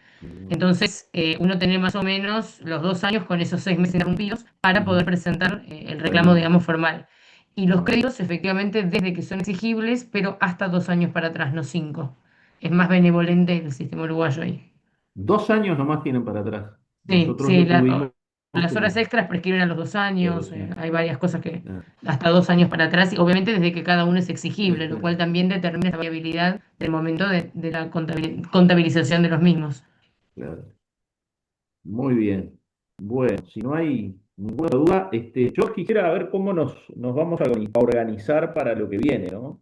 Entonces, uno tiene más o menos los 2 años con esos 6 meses interrumpidos para poder Ujú, presentar el está reclamo, bien. digamos, formal. Y los Ah, créditos, efectivamente, desde que son exigibles, pero hasta 2 años para atrás, no 5. Es más benevolente el sistema uruguayo ahí. 2 años nomás tienen para atrás. Sí, Nosotros sí, lo tuvimos las horas como extras prescriben a los dos los años, 2 años. hay varias cosas que Ah, hasta 2 años para atrás, y obviamente desde que cada uno es sí, exigible, lo sí, cual también determina la viabilidad del momento de la contabilización de los mismos. claro. Muy bien. Bueno, si no hay ninguna duda, yo quisiera ver cómo nos vamos a organizar para lo que viene, ¿no?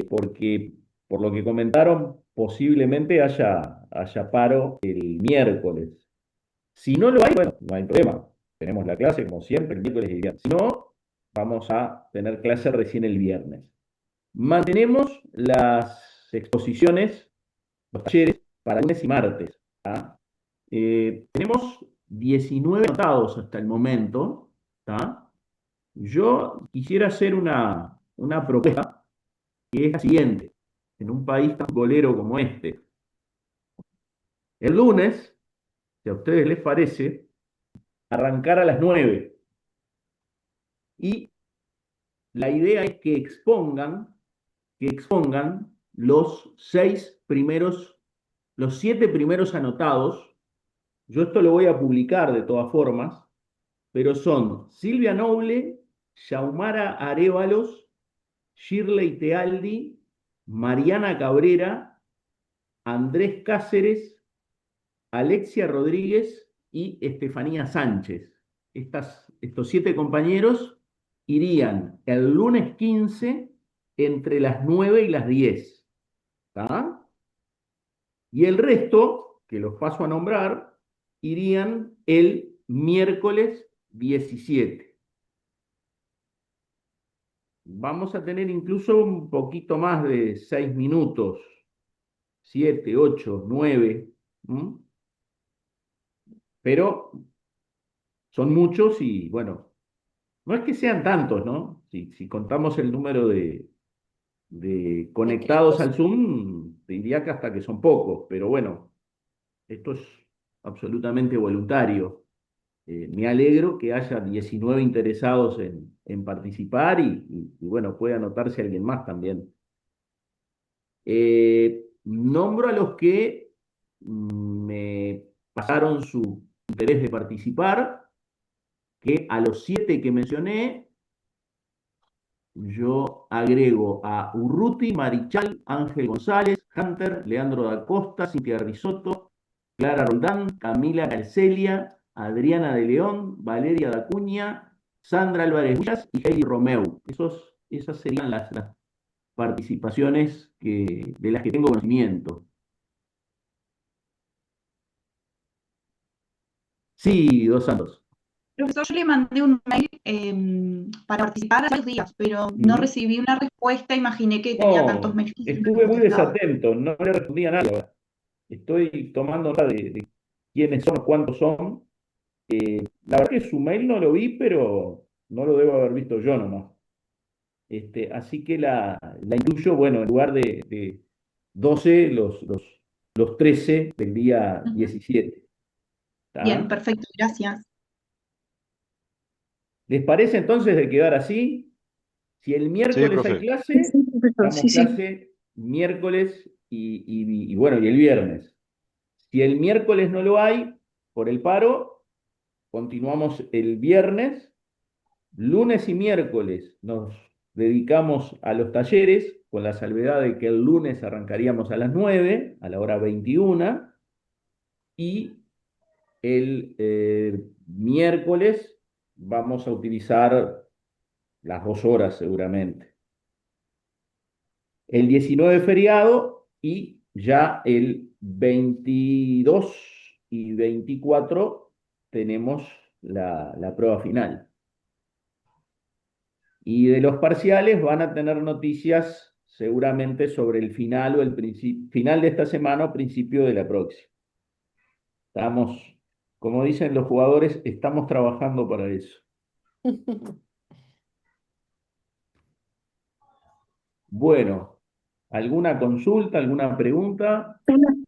Porque por lo que comentaron, posiblemente haya paro el miércoles. Si no lo hay, bueno, no hay problema. Tenemos la clase como siempre el miércoles y el viernes. Si no, vamos a tener clase recién el viernes. Mantenemos las exposiciones, los talleres, para lunes y martes. ¿Tá? Tenemos 19 anotados hasta el momento. ¿Tá? Yo quisiera hacer una propuesta que es la siguiente. En un país tan golero como este, el lunes, si a ustedes les parece, arrancar a las 9. Y la idea es que expongan los 7 primeros anotados. Yo esto lo voy a publicar de todas formas, pero son Silvia Noble, Yaumara Arévalos, Shirley Tealdi, Mariana Cabrera, Andrés Cáceres, Alexia Rodríguez y Estefanía Sánchez. Estos 7 compañeros irían el lunes 15 entre las 9 y las 10. ¿Tá? Y el resto, que los paso a nombrar, irían el miércoles 17. Vamos a tener incluso un poquito más de 6 minutos, 7, 8, 9, pero son muchos y bueno, no es que sean tantos, ¿no? Si contamos el número de conectados al Zoom, te diría que hasta que son pocos, pero bueno, esto es absolutamente voluntario. Me alegro que haya 19 interesados en participar y bueno, puede anotarse alguien más también. Nombro a los que me pasaron su interés de participar, que a los 7 que mencioné, yo agrego a Urruti, Marichal, Ángel González, Hunter, Leandro da Costa, Cintia Risotto, Clara Roldán, Camila Calcelia, Adriana de León, Valeria da Cuña, Sandra Álvarez Villas y Heidi Romeu. Esas serían las participaciones de las que tengo conocimiento. Sí, Dos Santos. Profesor, yo le mandé un mail para participar hace varios días, pero no Ujú. recibí una respuesta. Imaginé que tenía tantos No, mails que no me estuve muy contestaba. desatento, no le respondí a nadie ahora. Estoy tomando nota de quiénes son, cuántos son. La verdad que su mail no lo vi, pero no lo debo haber visto yo nomás. Así que la incluyo, bueno, en lugar de 12, los 13 del día Ujú. 17. Bien, ¿Está? perfecto, gracias. ¿Les parece entonces de quedar así? Si el Sí, miércoles hay profe. clase, Sí, profesor, sí, damos sí. clase miércoles y bueno, y el viernes. Si el miércoles no lo hay, por el paro, continuamos el viernes. Lunes y miércoles nos dedicamos a los talleres, con la salvedad de que el lunes arrancaríamos a las 9, a la hora 21, y el miércoles vamos a utilizar las 2 horas seguramente. El 19 feriado y ya el 22 y 24 tenemos la prueba final. Y de los parciales van a tener noticias seguramente sobre el final o el final de esta semana o principio de la próxima. Estamos, como dicen los jugadores, estamos trabajando para eso. Bueno, ¿alguna consulta, alguna pregunta?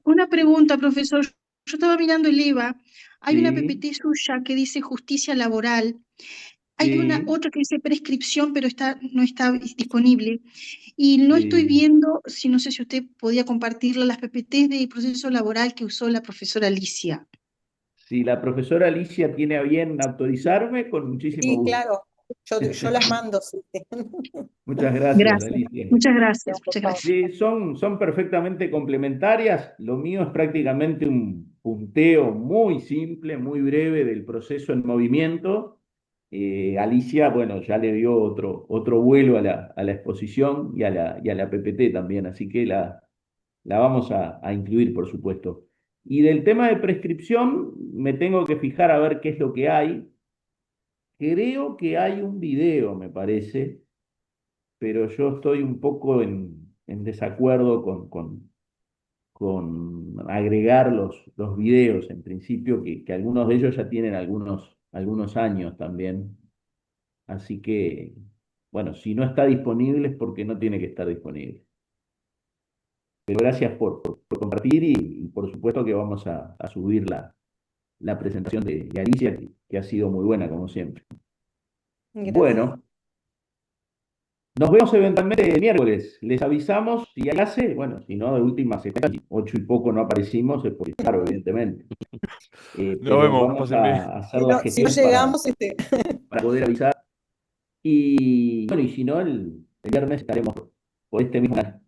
Una pregunta, profesor. Yo estaba mirando el IVA. Hay una Sí, PPT suya que dice justicia laboral. Hay una sí, otra que dice prescripción, pero no está disponible. Y no estoy sí. viendo, si no sé si usted podía compartirla, las PPT de proceso laboral que usó la profesora Alicia. Si la profesora Alicia tiene a bien autorizarme, con muchísimo Sí, gusto. claro, yo las mando. Sí. Muchas gracias, Gracias, Alicia. muchas gracias, muchas gracias. Sí, son perfectamente complementarias. Lo mío es prácticamente un punteo muy simple, muy breve del proceso en movimiento. Alicia, bueno, ya le dio otro vuelo a la exposición y a la PPT también, así que la vamos a incluir, por supuesto. Y del tema de prescripción, me tengo que fijar a ver qué es lo que hay. Creo que hay un video, me parece, pero yo estoy un poco en desacuerdo con agregar los videos, en principio, que algunos de ellos ya tienen algunos años también. Así que, bueno, si no está disponible es porque no tiene que estar disponible. Pero gracias por compartir y por supuesto que vamos a subir la presentación de Alicia, que ha sido muy buena, como siempre. Gracias. Bueno, nos vemos eventualmente el miércoles. Les avisamos si hay clase. Bueno, si no, de última 8 y poco no aparecimos, es porque, claro, evidentemente. Nos Pero vemos, vamos pasen bien. a hacer la Si no gestión llegamos, para poder avisar. Y bueno, y si no, el viernes estaremos por este mismo canal.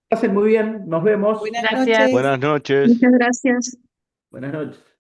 Pasen muy bien, nos vemos. buenas Gracias. noches. Buenas noches. Muchas gracias. Buenas noches.